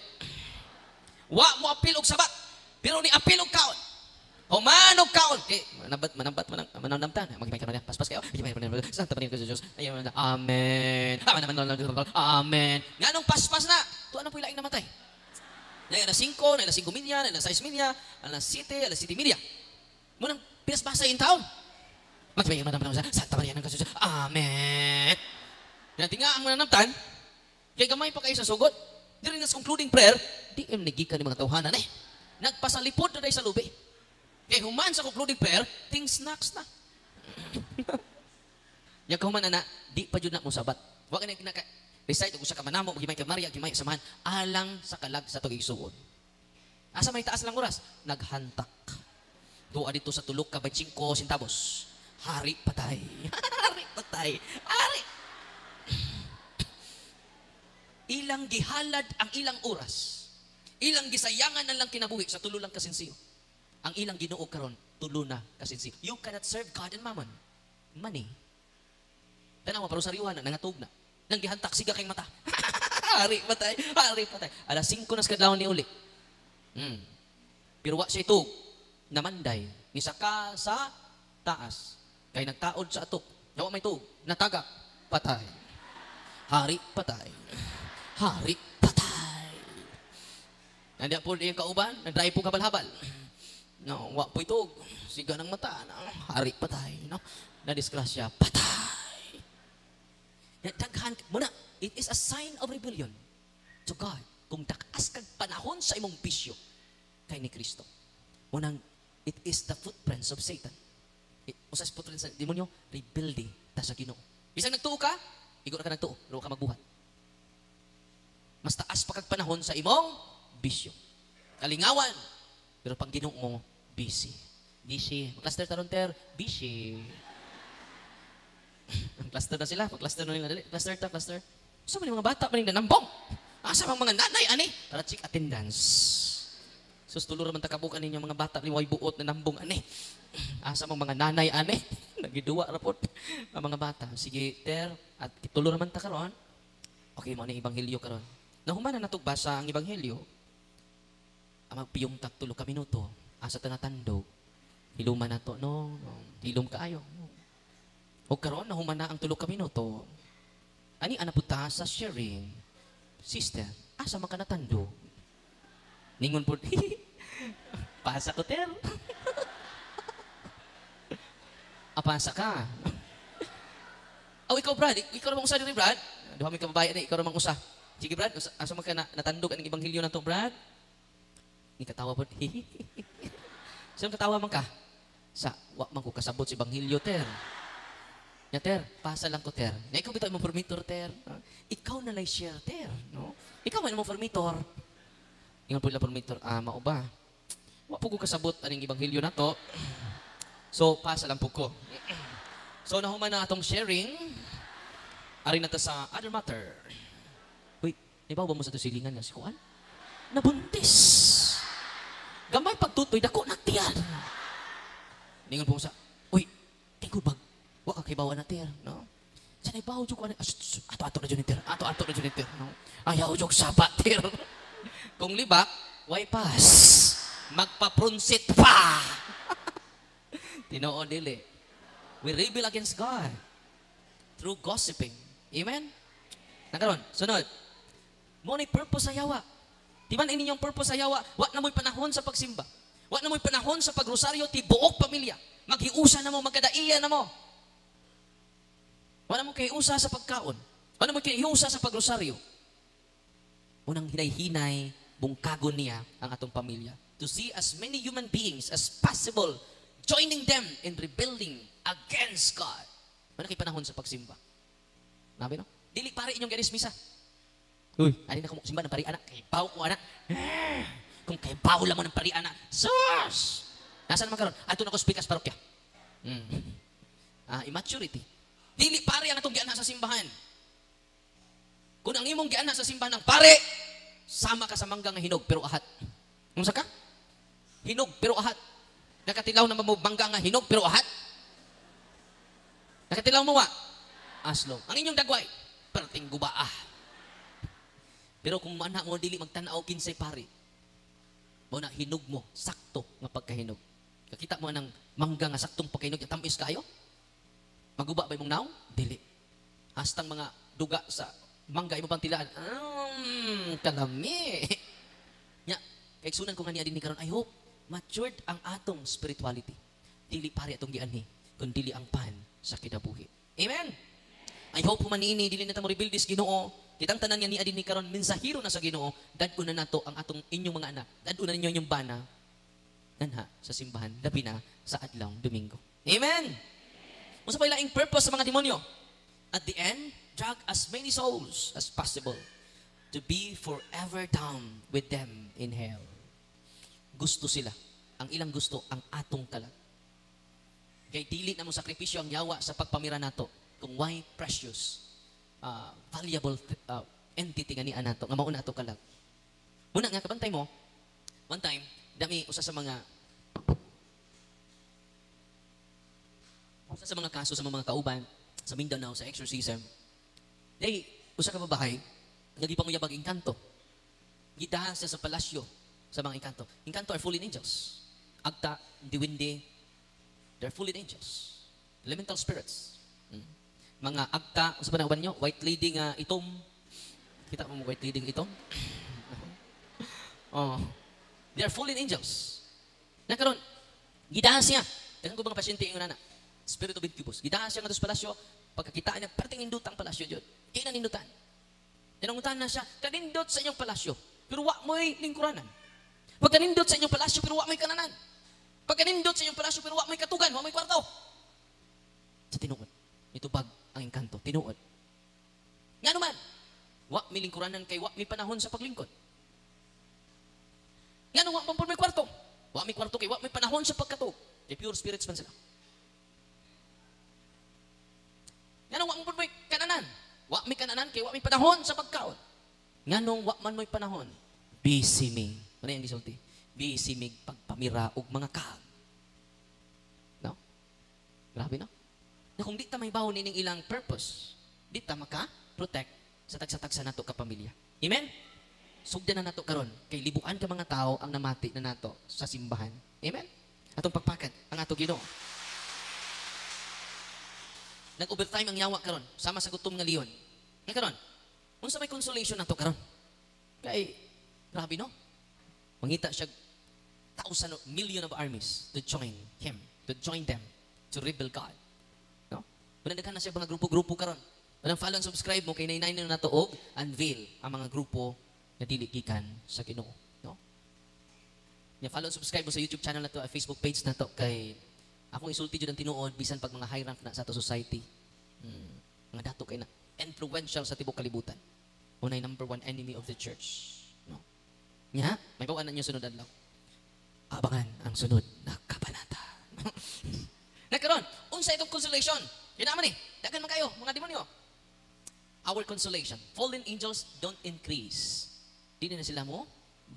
Wa mo apil og sabat. Pero ni apil og kaon. O manog kaon. Okay, manambat manamtan. Magibay ka na paspas kayo. Magibay ka na. Santa Maria sa Diyos. Amen. Amen. Nganong paspas na? Tuan na po ilaing namatay. Na alas 5, na alas 5 milya, na alas 6 milya, alas 7 milya. Munang pinasbasa yung taon. Magibay ka na sa Santa Maria ng Diyos. Amen. Yan, tinga ang mananamtan. Kaya gamay pa kayo sa sugod. During this concluding prayer, di nagikan ng mga tawhanan eh. Nagpasalipod na dahil sa lubi. Kaya human sa concluding prayer, things knocks na. Nya kahuman na di pa jud na mo sabat. Wa ka na recite og usa ka manamo gimay ka Maria gimay samahan alang sa kalag sa tugigsuon. Asa may taas lang oras naghantak. Duha dito sa tulok ka 25 centavos. Hari patay. Hari patay. Hari. Ilang gihalad ang ilang oras. Ilang gisayangan na lang kinabuhi sa tulo lang kasinsiyo. Ang ilang Ginoo karon tulo na kasinsiyo. You cannot serve God and mammon. Money. Tanaw pa sariyuhan na nangatog na. Nang gihantak siga kay mata. Hari patay. Hari patay. Alas 5 na sa kadlawon ni uli. Pero wa siya itog. Namanday. Nisaka sa taas. Kay nagtaod sa atok. Yawa may itog. Natagak. Patay. Hari patay. Hari patay. Nandiyan po yung kauban. Nagdrive po kabal-habal. No, wa po itog. Siga ng mata. No, hari patay. No, nadisgrasya. Patay. Daghan muna, it is a sign of rebellion to God. Kung takas kag panahon sa imong bisyo kay ni Kristo. Unang, it is the footprints of Satan. Usas footprints sa demonyo, rebelde ta sa Ginoo. Bisang nagtuo ka, igo na ka nagtuo, pero ka magbuhat. Mas taas pa kag panahon sa imong bisyo. Kalingawan, pero pag Ginoo mo, busy. Busy. Cluster taron ter, busy. Cluster na sila, pag-cluster na nila dali. Cluster ta, cluster. So, mga bata pa rin nanambong. Asa mga nanay, ani? Para check attendance. So, tulura man takabukan ninyo mga bata ni way buot na nambong, ani? Asa mga nanay, ani? Nagiduwa rapot ang mga bata. Sige, ter, at tulura man ta karon. Okay, mo ni Ebanghelyo karon. Nahuman na natugbasa ang Ebanghelyo. Ang magpiyong tagtulo ka minuto. Asa ta natandog. Hiluman na to, no? Hilom kaayo. O karon nahuman na ang 3 ka minuto. Ani anapunta sa sharing. Sister, asa man ka natando? Ningon po, pasa ko, ter. Pasa ka. Ikaw, Brad. Ikaw namang usa diri, Brad. Duha may kababayan na, ikaw namang usa. Sige, Brad, asa man ka natandog ang Ebanghelyo na to, Brad? Ni katawa po. Saan katawa man ka? Sa, wa man ko kasabot sa Ebanghelyo, ter. Ya, ter, pasa lang ko, ter. Na ikaw bitaw mo permitor, ter. Ikaw na lang share, ter. No? Ikaw man mo permitor. Ingon po nila permitor, mao ba? Wa po ko kasabot aning Ebanghelyo na to. So, pasa lang po ko. So, nahuman na atong sharing. Ari na to sa other matter. Wait, ibaw ba mo sa to silingan nga si Kuan? Nabuntis. Gamay pagtutoy, dako nagtiyan. Ningon po sa, uy, tingkod bag. Wa ka kay bawa na ter, no? Sanay bawo jud ko ato na jud ter. Ato na jud ter, no? Ayaw jud sapa ter. Kung libak, way pass. Magpaprunsit pa. Tinoo dili. We rebel against God through gossiping. Amen? Nakaron, sunod. Mo ni purpose sa yawa. Di man inyong purpose sa yawa, wa na mo'y panahon sa pagsimba. Wa na mo'y panahon sa pagrosaryo ti buok pamilya. Maghiusa na mo, magkadaiya na mo. Wala mo kayo usa sa pagkaon. Wala mo kayo usa sa pagrosaryo. Unang hinay-hinay, bungkagon niya ang atong pamilya. To see as many human beings as possible, joining them in rebelling against God. Wala kayo panahon sa pagsimba. Nabi no? Dili pare inyong ganismisa. Uy, ali na ko simba ng pari anak. Kay baw ko anak. Kung kay baw lang mo ng pari anak. Sus! Nasaan naman karon? Ato na ko speakas parokya. Immaturity. Dili pare ang atong giana sa simbahan. Kung ang imong giana sa simbahan ng pare, sama ka sa mangga nga hinog pero ahat. Unsa ka? Hinog pero ahat. Nakatilaw na mo mangga nga hinog pero ahat. Nakatilaw mo wa? Aslong. Ang inyong dagway, perting gubaah. Pero kung mana mo dili magtanaw kinsay pare, mo na hinog mo sakto nga pagkahinog. Kakita mo nang mangga nga saktong pagkahinog, tamis kayo? Maguba ba imong naong? Dili. Hastang mga duga sa mangga imo pang tilaan. Kalami. Nya, kay sunan ko nga niya din ni karon, I hope matured ang atong spirituality. Dili pare atong gianhi, kundi dili ang pan sa kinabuhi. Amen. I hope manini dili na ta mo rebuildis Ginoo. Kitang tanan nga ni adin ni karon mensahero na sa Ginoo. Dad-o na nato ang atong inyong mga anak. Dad-o na ninyo inyong bana nanha sa simbahan labi na sa adlaw Domingo. Amen. Unsa pa ilaing purpose sa mga demonyo? At the end, drag as many souls as possible to be forever down with them in hell. Gusto sila. Ang ilang gusto, ang atong kalag. Kay dili na mo sakripisyo ang yawa sa pagpamira nato kung why precious, valuable entity nga ni anato, nga mauna ato kalag. Muna nga, kabantay mo, one time, dami usa sa mga kaso sa mga kauban sa Mindanao sa exorcism. Day, usa ka babahay, nagipamuyabag engkanto. Gidahan siya sa palasyo sa mga engkanto. Engkanto are fallen angels. Agta, diwindi, they're fallen angels. Elemental spirits. Mga agta, sa panawan nyo, white lady nga itom. Kita mo white lady nga itom? Oh. They are fallen angels. Nakaroon, gidahan siya. Dagan ko mga pasyente yung nana. Spirit of incubus. Gidahan siya nga sa palasyo. Pagkakitaan niya, parting indutang palasyo dyan. Kaya nanindutan. Tinanguntahan na siya, kanindot sa inyong palasyo, pero wak mo'y lingkuranan. Pagkanindot sa inyong palasyo, pero wak mo'y kananan. Pagkanindot sa inyong palasyo, pero wak mo'y katugan, wak mo'y kwarto. Sa tinuod. Itubag ang engkanto. Tinuod. Nga naman, wak may lingkuranan kay wak may panahon sa paglingkod. Nga naman, wak may kwarto. Wak may kwarto kay wak may panahon sa pagkatog. Kay pure spirits man sila. Nga naman, wak may kananan. Wak may kananan kay wak may panahon sa pagkaon. Nga nung wak man mo'y panahon, busy me. Ano yung gisulti? Busy me pagpamira og mga kahag. No? Grabe, no? Na kung di ta may bawon nining ilang purpose, di ta maka-protect sa tagsa-tagsa nato ka pamilya. Amen? Sugdan na nato karon kay libuan ka mga tao ang namati na nato sa simbahan. Amen? Atong pagpakad ang ato Ginoo. Nag-overtime ang yawa karon sama sa gutom nga leon. Nga karon, unsa may consolation nato karon? Kay grabe, no? Mangita siya million of armies to join him, to join them, to rebel God. No? Manandaghan na siya mga grupo-grupo karon. Manang follow and subscribe mo kay nainay na nato og unveil ang mga grupo nga dili gikan sa Ginoo. No? Nya follow and subscribe mo sa YouTube channel nato, Facebook page nato kay akong isulti jud ang tinuod bisan pag mga high rank na sa ato society. Mga dato kay na influential sa tibok kalibutan. Unay number one enemy of the church. No. Nya, may bawaan na niyo sunod adlaw. Abangan ang sunod na kabanata. Nagkaroon, unsa itong consolation? Yan naman dagan man kayo, mga demonyo. Our consolation, fallen angels don't increase. Dili na sila mo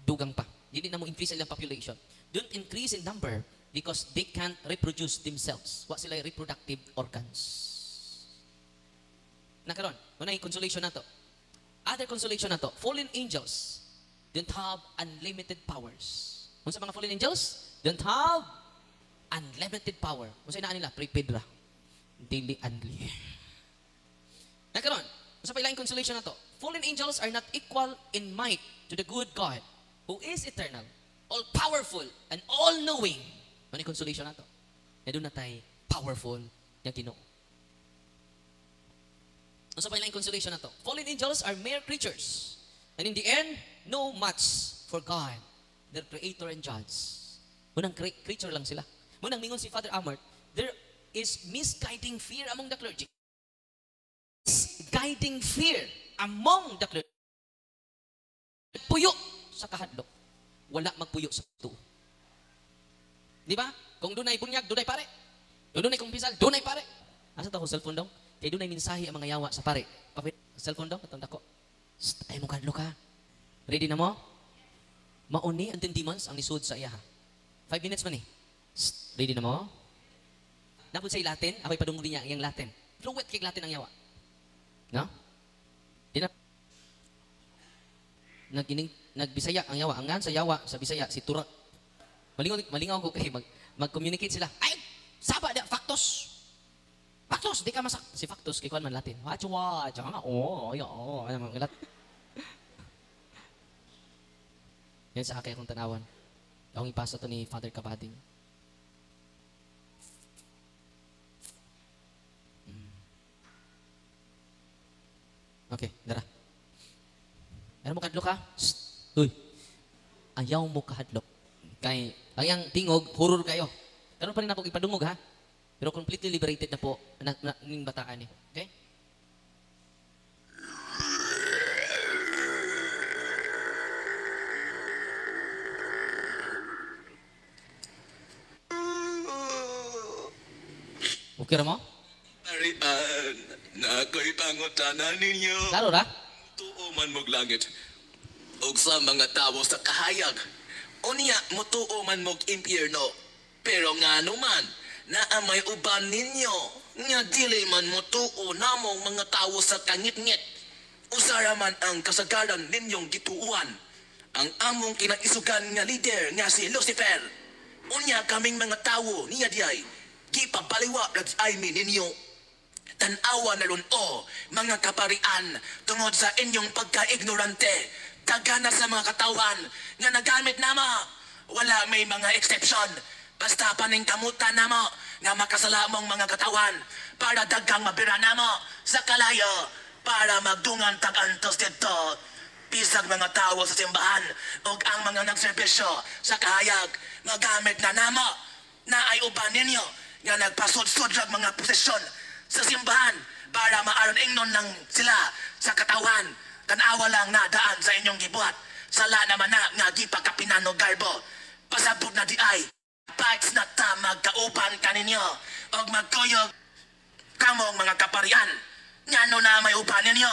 dugang pa. Dili na mo increase ilang population. Don't increase in number because they can't reproduce themselves. Wa sila reproductive organs. Nakaroon, unay consolation nato. Other consolation nato, fallen angels don't have unlimited powers. Unsa mga fallen angels? Don't have unlimited power. Unsa inaan nila? Prepaid ra. Dili unli. Nakaroon, unsa pa ilaing consolation nato? Fallen angels are not equal in might to the good God who is eternal, all-powerful, and all-knowing. Ano yung consolation nato? Na doon na tayo powerful yung Ginoo. Ano sa pailang consolation nato? Fallen angels are mere creatures. And in the end, no match for God, their creator and judge. Munang creature lang sila. Munang mingon si Father Amart, there is misguiding fear among the clergy. Guiding fear among the clergy. Puyo sa kahadlok. Wala magpuyo sa tuo. Di ba? Kung dunay bunyag, dunay pare. Kung dunay kumpisal, dunay pare. Asa to ko cellphone daw? Kay dunay mensahe ang mga yawa sa pare. Papit cellphone daw, katong dako. Ay mo kadlo ka. Ready na mo? Mauni ang 10 demons ang nisud sa iya. 5 minutes man Ready na mo? Napod sa Latin, ako'y padunguli niya ang Latin. Fluent kay Latin ang yawa. No? Di na. Nagbisaya ang yawa. Ang nga sa yawa, sa Bisaya, si Turak. Malingaw ko kay mag-communicate sila. Ay! Saba da, factos! Factos! Di ka masak. Si factos, kay kuhan man Latin. Wachwa! Tsaka nga, ano mga lat. Yan sa akin akong tanawan. Akong ipasa to ni Father Kabading. Okay, dara. Ano mo kadlok ka? Uy! Ayaw mo kahadlok. Kay, ang tingog, horror kayo. Karon pa rin ako ipadungog, ha? Pero completely liberated na po ng bataan niya. Okay? Okay ra mo? Arian, na ako'y pangutana ninyo. Klaro ra? Tuo man mog langit. Og sa mga tawo sa kahayag. Unya, mutuo man mog impyerno. Pero nga naman, naamay uban ninyo. Nga dili man mutuo namong mga tawo sa kangit-ngit. Usara man ang kasagaran ninyong gituuan. Ang among kinaisugan nga leader nga si Lucifer. Unya kaming mga tawo niya diyay. Gipabaliwa na ay ninyo. Tanawa na ron mga kaparian, tungod sa inyong pagka-ignorante, dagana sa mga katawan nga nagamit namo. Wala may mga exception. Basta paning kamutan namo nga makasalamong mga katawan para dagang mabira namo sa kalayo para magdungan tag-antos dito. Bisag mga tawo sa simbahan ug ang mga nagserbisyo sa kahayag magamit na namo na ay uban ninyo nga nagpasod-sod sa mga posisyon sa simbahan para maaron ingnon lang sila sa katawan. Tanawa lang na daan sa inyong gibuhat. Sala naman na nga gipakapinano garbo. Pasabog na di ay parts na ta magkauban kaninyo og magkuyog kamong mga kaparian. Ngano na may uban ninyo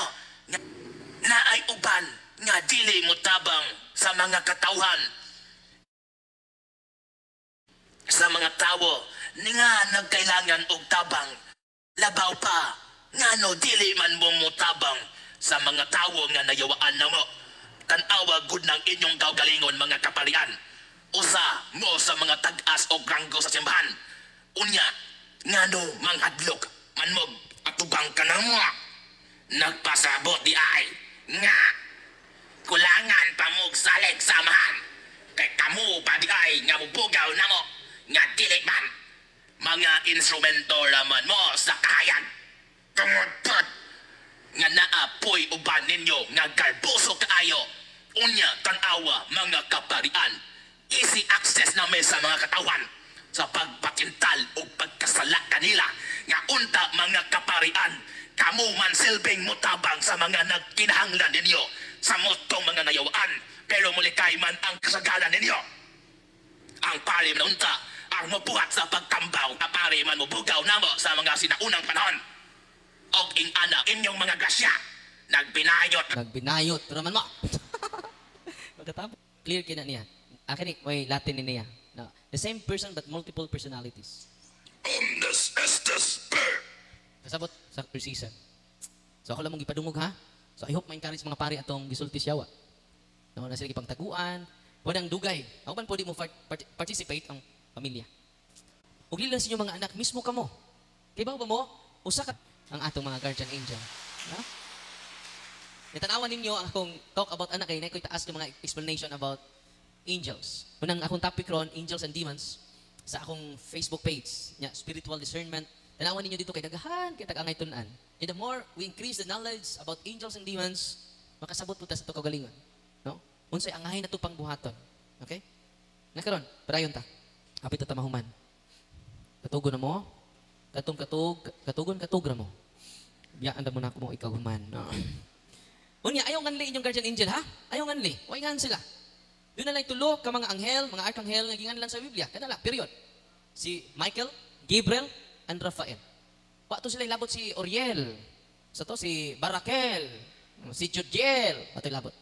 na ay uban nga dili mo tabang sa mga katawhan. Sa mga tawo ni nga nagkailangan og tabang, labaw pa ngano dili man mo mutabang sa mga tawo nga nayawaan namo. Tanawa gud ng inyong kaugalingon mga kaparian. Usa mo sa mga tag-as o granggo sa simbahan. Unya, ngano manghadlok manmog atubang ka na mo. Nagpasabot di ay nga kulangan pa mog salig samahan. Kay kamu pa di ay nga mubugaw namo nga dili man mga instrumento raman mo sa kahayag. Tungod pot nga naapoy uban ninyo nga garboso kaayo. Unya tanawa mga kaparian. Easy access na may sa mga katawan sa pagpakintal o pagkasala kanila. Nga unta mga kaparian, kamu man silbing mutabang sa mga nagkinahanglan ninyo sa motong mga nayawaan. Pero mulikay man ang kasagalan ninyo. Ang pari na unta ang mabuhat sa pagtambaw na pari man mubugaw namo sa mga sinaunang panahon. Og ing anak inyong mga grasya nagbinayot. Nagbinayot. Pero man mo. Magkatapos. Clear kina niya. Akin may Latin niya. No. The same person but multiple personalities. Omnes estes per. Kasabot sa season. So ako lang mong ipadungog ha. So I hope ma-encourage mga pari atong gisulti siyawa. No, na sila ipangtaguan. Wadang dugay. Ako man pwede mo participate ang pamilya. Ug lang sa inyong mga anak mismo kamo. Kay ba mo usa ka ang atong mga guardian angel. No? Natanawan ninyo akong talk about anak kay nakoy taas ng mga explanation about angels. Unang akong topic ron, angels and demons, sa akong Facebook page, nya spiritual discernment. Tanawan ninyo dito kay dagahan kay tag-angay tun-an. And the more we increase the knowledge about angels and demons, makasabot po ta sa to kagalingon. No? Unsay angahin na to pangbuhaton. Okay? Nakaron, padayon ta. Apit ta mahuman. Katugon na mo. Katugon ra mo. Biyaan na mo na ako mo ikaw human. No. Unya, ayaw nganli inyong guardian angel, ha? Ayaw nganli. Huwag ngan sila. Doon na lang tulo ka mga anghel, mga arkanghel, nga gingan lang sa Biblia. Kada lang, period. Si Michael, Gabriel, and Raphael. Wato sila labot si Oriel. Sa to, si Barakel, si Jodiel. Wato labot.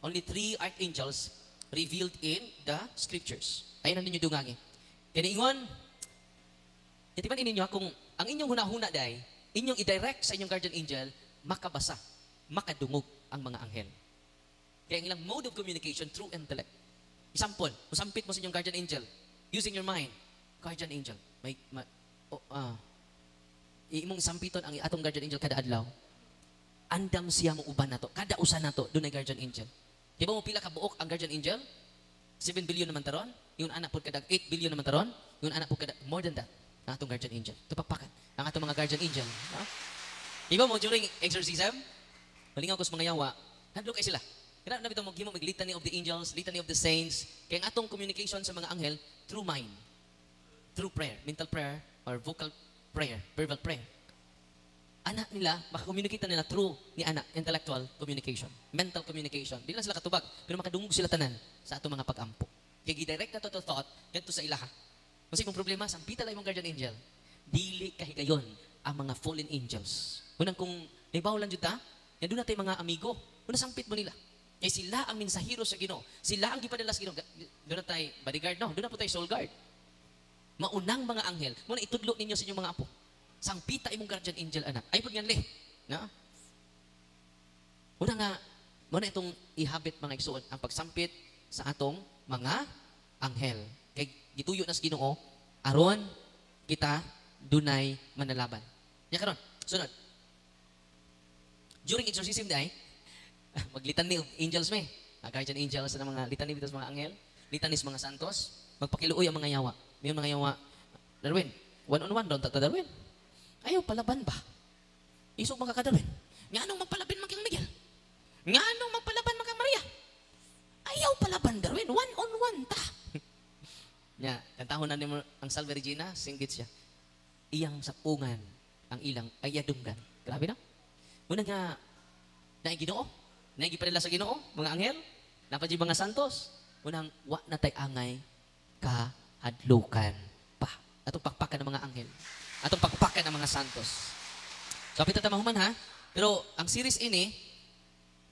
Only 3 archangels revealed in the scriptures. Ayun ang ninyo dungangin. Kaya ingon, itipan ninyo kung ang inyong hunahuna day, inyong i-direct sa inyong guardian angel, makabasa, makadungog ang mga anghel. Kaya ang ilang mode of communication through intellect. Example, musampit mo sa inyong guardian angel, using your mind, guardian angel, imong sampiton ang atong guardian angel kada adlaw, andam siya mo uban na to, kada usa na to, doon ay guardian angel. Di ba mo pila ka buok ang guardian angel? 7 billion naman taron, yung anak po kada 8 billion naman taron, yung anak po kada more than that, ang atong guardian angel. Tupakpakan, ang atong mga guardian angel. No? Di ba mo during exorcism, malingaw ko sa mga yawa, hadlo kay sila. Kaya na bitaw mo gimo mag litany of the angels, litany of the saints, kaya ang atong communication sa mga anghel through mind, through prayer, mental prayer, or vocal prayer, verbal prayer. Anak nila, makakommunicate nila through ni anak, intellectual communication, mental communication. Di lang sila katubag, pero makadungog sila tanan sa atong mga pag-ampo. Kaya gidirect na to thought, ganito sa ilaha. Kasi kung problema, sampita lang yung guardian angel, dili kahigayon ang mga fallen angels. Unang kung naibaw lang dyan ta, yan doon natin mga amigo, una sampit mo nila. Kaya sila ang mensahero sa Ginoo. Sila ang gipadala sa Ginoo. Doon na tayo bodyguard, no? Doon na po tayo soul guard. Maunang mga anghel, muna itudlo ninyo sa inyong mga apo. Sangpita imong guardian angel anak. Ay pud nganli, na? Una nga muna itong ihabit mga igsoon ang pagsampit sa atong mga anghel. Kay gituyo na sa Ginoo aron kita dunay manalaban. Nya karon, sunod. During exorcism day, maglitan ni angels me. Guardian angels sa mga litany bitas mga anghel, litany sa mga santos, magpakiluoy ang mga yawa. May mga yawa, Darwin, one-on-one daw ta Darwin. Ayaw palaban ba? Isog mga kadarwin. Nga anong magpalabin magkang Miguel? Nga anong magpalaban magkang Maria? Ayaw palaban Darwin. One-on-one ta. Nya, kantahon na nimo ang Salve Regina, singgit siya. Iyang sapungan ang ilang ayadunggan. Grabe na. Muna nga, naiginoo. Naigipadala sa Ginoo, mga anghel. Napadji mga santos. Munang wa na tay angay kahadlukan pa. Atong pakpakan ng mga anghel. Atong pagpakan ng mga santos. So, apit na mahuman ha. Pero, ang series ini,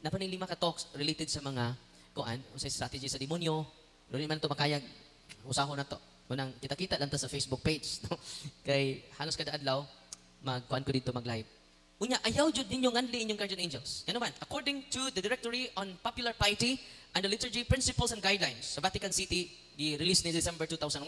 napaning 5 ka talks related sa mga kuan, o sa strategy sa demonyo. Pero naman ito makayag, usahon na to. Unang kita-kita lang sa Facebook page. No? Kay halos kada adlaw, magkuan ko dito mag-live. Unya, ayaw jud ninyo nganli inyong guardian angels. Ano man? According to the Directory on Popular Piety and the Liturgy Principles and Guidelines sa Vatican City, di-release ni December 2001.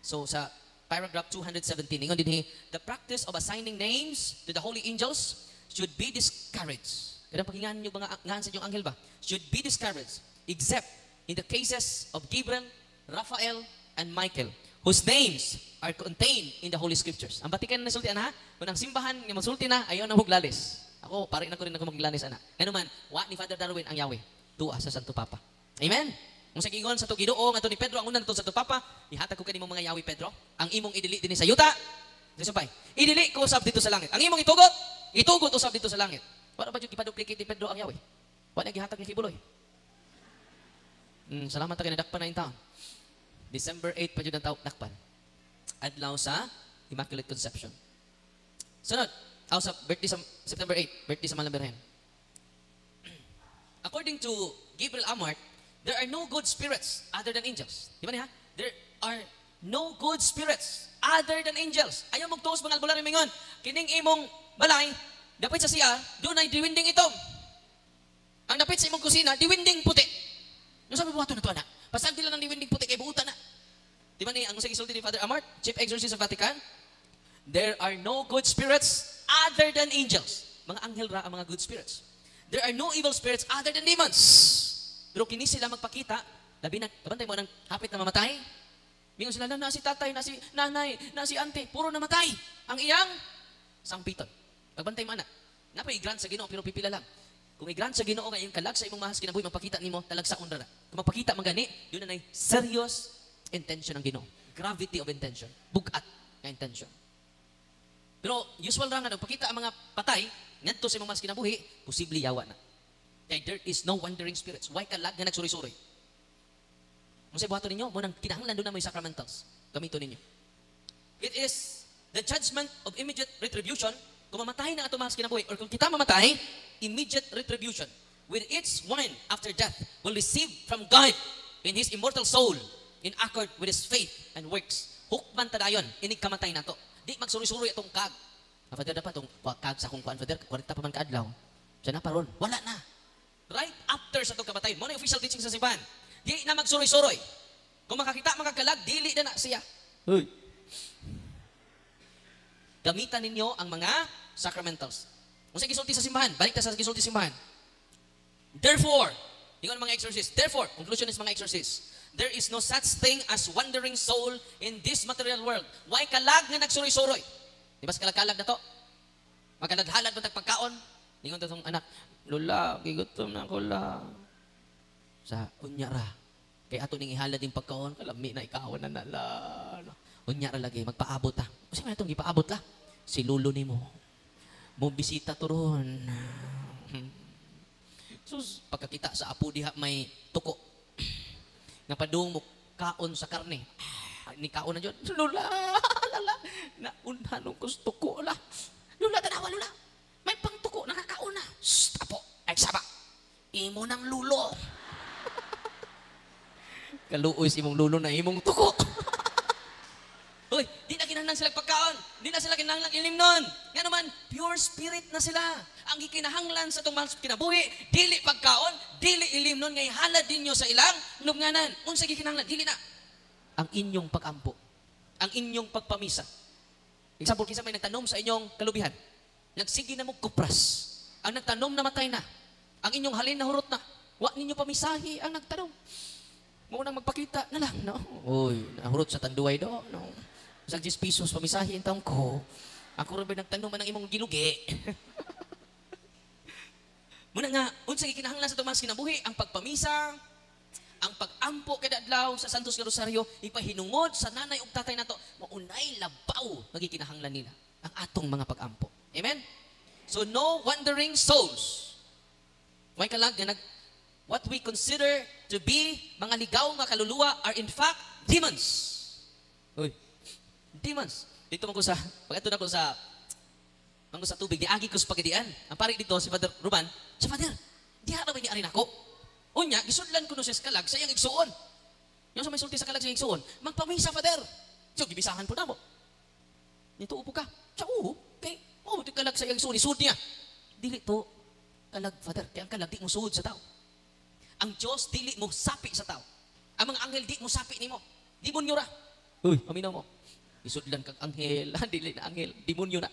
So, sa paragraph 217, ingon din the practice of assigning names to the holy angels should be discouraged. Kadang pakinggan niyo mga ngahan sa inyong anghel ba? Should be discouraged, except in the cases of Gabriel, Raphael, and Michael, whose names are contained in the Holy Scriptures. Ang Vatican na sulti, ana, kung ang simbahan nga magsulti na, ayaw na maglalis. Ako, pare na ko rin ako maglalis, ana. Ano man, wa ni Father Darwin ang Yahweh, tuwa sa Santo Papa. Amen? Kung sa gigon sa to Ginoo nga to ni Pedro ang unang to sa to Papa, ihatag ko kanimo mga yawi Pedro. Ang imong idili dinhi sa yuta. Disapay. Idili ko usab dito sa langit. Ang imong itugot usab dito sa langit. Wala ba jud ipaduplicate ni Pedro ang yawi? Wala gihatag ni kibuloy. Salamat ta kay nadakpan na in taon. December 8 pa jud ang taon dakpan. Adlaw sa Immaculate Conception. Sunod, sa birthday sa September 8, birthday sa Malang Birhen. According to Gabriel Amart, there are no good spirits other than angels. Di ba niya? There are no good spirits other than angels. Ayaw magtuos mga albularyo mingon. Kining imong balay, dapat sa siya, doon ay diwinding itom. Ang dapat sa imong kusina, diwinding puti. Ano sabi buhato na to, anak? Pasag nila ng diwinding puti kay buutan na. Di ba niya, ang usay isulti ni Father Amart, Chief Exorcist of Vatican? There are no good spirits other than angels. Mga anghel ra ang mga good spirits. There are no evil spirits other than demons. Pero kini sila magpakita, labi na, kabantay mo nang hapit na mamatay. Mingon sila, na si tatay, na si nanay, na si ante, puro namatay. Ang iyang sangpiton. Pagbantay mo anak, napay i-grant sa Ginoo pero pipila lang. Kung i-grant sa Ginoo nga yung kalag sa imong mahas kinabuhi, magpakita nimo talagsaon ra. Kung magpakita magani, yun na serious intention ng Ginoo. Gravity of intention. Bugat nga intention. Pero usual ra nga nagpakita ang mga patay ngadto sa imong mahas kinabuhi, posible yawa na. Kaya there is no wandering spirits. Why kalag nga nagsuri-suri? Kung sa buhato ninyo, munang kinahanglan doon na may sacramentals. Gamito ninyo. It is the judgment of immediate retribution. Kung mamatay na ato mahas kinabuhi, or kung kita mamatay, immediate retribution. With each one after death will receive from God in his immortal soul in accord with his faith and works. Hukman tadayon, inig kamatay na to. Di magsuri-suri itong kag. Father, dapat itong kag sa kong kuan, Father, 40 pa man kaadlaw. Siya na paron, wala na. Right after sa itong kamatayin. Mo na official teaching sa simbahan. Di na magsuroy-suroy. Kung makakita, makakalag, dili na siya. Hoy. Gamitan ninyo ang mga sacramentals. Kung sa gisulti sa simbahan, balik na sa gisulti sa simbahan. Therefore, yung mga exorcists, therefore, conclusion is mga exorcists, there is no such thing as wandering soul in this material world. Why kalag nga nagsuroy-suroy? Di ba sa kalag-kalag na to? Magkalag-halag mo tagpagkaon. Ningon to itong anak, Lola, gigutom na ko la. Sa unya ra. Kaya ato ning ihalad yung pagkaon, kalami na ikawan na nala. Unya ra lagi magpaabot ta. Kasi man itong gipaabot la. Si lulo nimo. Mo bisita to ron. Sus, pagkakita sa apo diha may tuko. Nga padung mo kaon sa karne. Ni kaon na jud. Lula, lala. Na unhan ko sa tuko la. Lula tanawa lula. May pangtuko nakakaon na. Shh, apo. Ay saba. Imo nang lulo. Kaluoy si imong lulo na imong tuko. Uy, di na kinahanglan sila pagkaon. Di na sila kinahanglan ilimnon. Nga naman, pure spirit na sila. Ang gikinahanglan sa itong mahal kinabuhi, dili pagkaon, dili ilimnon, ngay halad ninyo sa ilang lubnganan. Unsa gikinahanglan, dili na. Ang inyong pag-ampo. Ang inyong pagpamisa. Example, kisa may nagtanom sa inyong kalubihan. Nagsigi na mo kupras. Ang nagtanom na matay na. Ang inyong halin na hurot na. Wa ninyo pamisahi ang nagtanom. Mo nang magpakita na lang, no? Uy, nahurot sa tanduay do, no? Sa 10 pesos pamisahi ang taong ko. Ako rin ba nagtanong man ng imong gilugi? Muna nga, unsa gikinahanglan sa itong mga kinabuhi, ang pagpamisa, ang pag-ampo kada adlaw sa Santos nga Rosario, ipahinungod sa nanay ug tatay nato, maunay labaw magikinahanglan nila ang atong mga pag-ampo. Amen? So no wandering souls. May kalag nga what we consider to be mga ligaw nga kaluluwa are in fact demons. Uy, demons. Dito man ko sa, pag-ato na ko sa tubig, niagi ko sa pagadian. Ang pari dito, si Father Ruban, si Father, di harap ni arin ako. Unya, gisudlan ko no siya sa kalag, sa iyang igsuon. Yung sa may sulti sa kalag sa iyang igsuon, magpamisa, Father. So, gibisahan po na mo. Nito upo ka. Sa okay. Di kalag sa iyang igsuon, isud niya. Dili to, kalag, Father, kaya ang kalag, di mo suod sa tao. Ang Diyos, dili mo sapi sa tao. Ang mga anghel, di mo sapi ni mo. Demonyo ra. Uy, paminaw mo. Isudlan kang anghel, dili na anghel, demonyo na.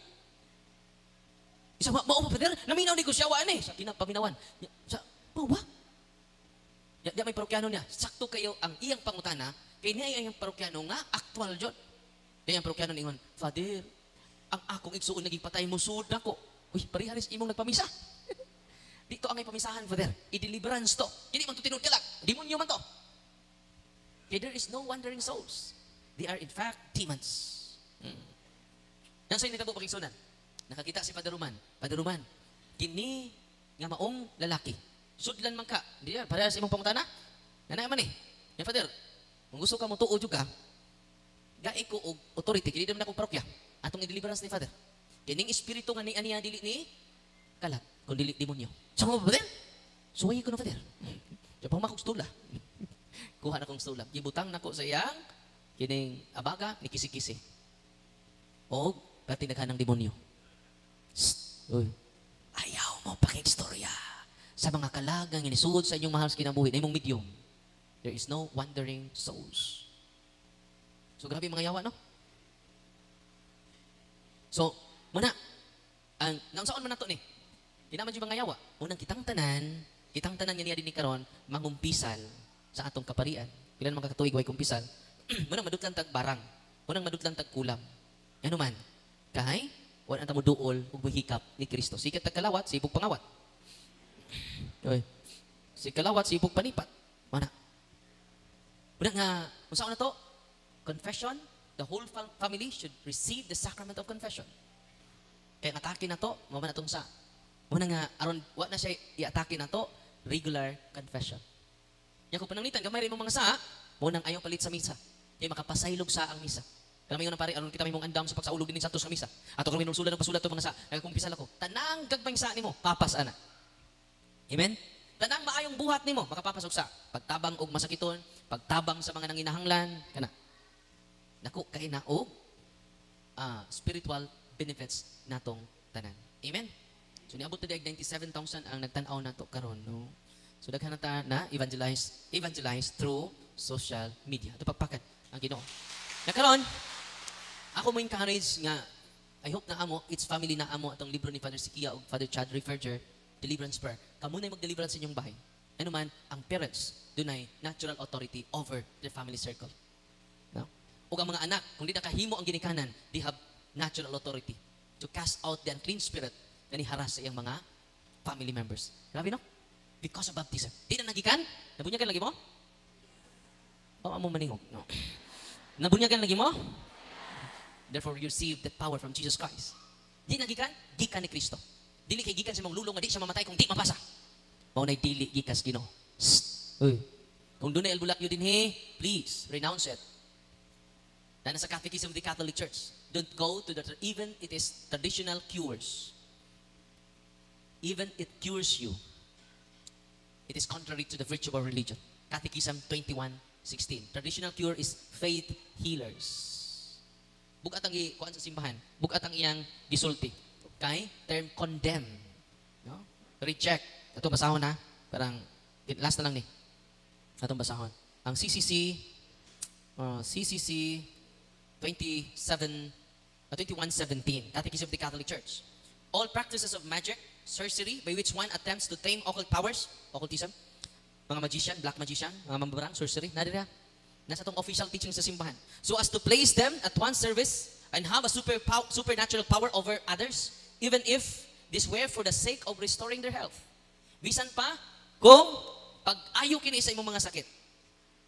Isa mao pa Father, naminaw ni ko siya waan sa kinapaminawan. Sa mao ba? Ya may parokyano niya. Sakto kayo ang iyang pangutana, kay niya iyang parokyano nga actual jud. Iyang parokyano ningon, Father, ang akong igsuon naging patay mo sud nako. Uy, pariharis imong nagpamisa. Dito ang pamisahan, Father. I-deliverance to. Hindi man to tinud kalag. Demonyo man to. Okay, there is no wandering souls. They are in fact demons. Yan sa'yo nitabo pakingsunan. Nakakita si Father Roman. Father Roman, kini nga maong lalaki. Sudlan man ka. Hindi yan, para sa imong pangutana. Nanay man Yan, Father, kung gusto ka mo tuod ka, gai ko og authority. Kini naman akong parokya. Atong i-deliverance ni Father. Kining espiritu nga ni aniya dili ni kalat. Kung dili demonyo. Sa mo, Father? Suway ko na, Father. Diyan pang makong stula. Kuha na kong stula. Gibutang na ko sa iyang kining abaga ni kisi-kisi. O patinaghan ng demonyo. Uy. Ayaw mo pakistorya sa mga kalagang inisugod sa inyong mahal sa kinabuhi na imong medium. There is no wandering souls. So grabe mga yawa, no? So, muna, nang saan man nato ni? Kinaman yung mga yawa. Unang kitang tanan nga niya din ni karon mangumpisal sa atong kaparian. Pila naman kakatuig way kumpisal. Munang madutlang tag barang. Munang madutlang tag kulam. Ano man? Kay, wala ang tamo duol ug hikap ni Kristo. Sikat tag kalawat, sibog pangawat. Oy. Si kalawat, sibog panipat. Mana? Munang nga, unsa na to? Confession. The whole family should receive the sacrament of confession. Kaya atake na to, mama na tong sa. Muna nga, aron, wa na siya i-atake na to, regular confession. Yan kung pananglitan, gamay rin mong mga sa, munang ayaw palit sa misa. Kaya makapasaylog sa ang misa. Kaya may pare, aron kita may mong andam sa pagsaulog din sa misa. Ato kung may nulsulan ng pasulat to mga sa, kaya kung pisal ako, tanang gagmay sa ni mo, papas ana. Amen? Tanang maayong buhat ni mo, makapapasok sa pagtabang og masakiton, pagtabang sa mga nanginahanglan, kana. Naku, kay na og spiritual benefits natong tanan. Amen? So niabot na 97,000 ang nagtanaw nato karon, no? So daghan na evangelize through social media. Ito pagpakat ang Ginoo. Na karon, ako mo encourage nga I hope na amo, it's family na amo atong libro ni Father Sikia o Father Chad Referger, Deliverance Prayer. Kamu na mag-deliverance sa inyong bahay. Ano man, ang parents, dunay natural authority over their family circle. No? O ang mga anak, kung di nakahimo ang ginikanan, they have natural authority to cast out the unclean spirit na niharas sa iyang mga family members. Grabe, no? Because of baptism. Di na nagikan? Nabunyagan lagi mo? O amo maningog? No. Nabunyagan lagi mo? Therefore, you receive that power from Jesus Christ. Di na gikan? Gikan ni Kristo. Dili kay gikan sa mga lulong nga di siya mamatay kung di mapasa. Mao nay dili gikas Ginoo. Uy. Kung doon na albulakyo din please renounce it. Dahil sa Catechism of the Catholic Church, don't go to even it is traditional cures. Even it cures you. It is contrary to the virtue of our religion. Catechism 21:16. Traditional cure is faith healers. Bukat ang kuan sa simbahan. Bukat ang iyang gisulti. Kay term condemn. No? Reject. Ito basahon ha. Parang last na lang ni. Atong basahon. Ang CCC 21:17, Catechism of the Catholic Church. All practices of magic, sorcery, by which one attempts to tame occult powers, occultism, mga magician, black magician, mga mambarang, sorcery, nadira. Nasa itong official teaching sa simbahan. So as to place them at one's service and have a supernatural power over others, even if this were for the sake of restoring their health. Bisan pa, kung pag-ayo kini sa imong mga sakit.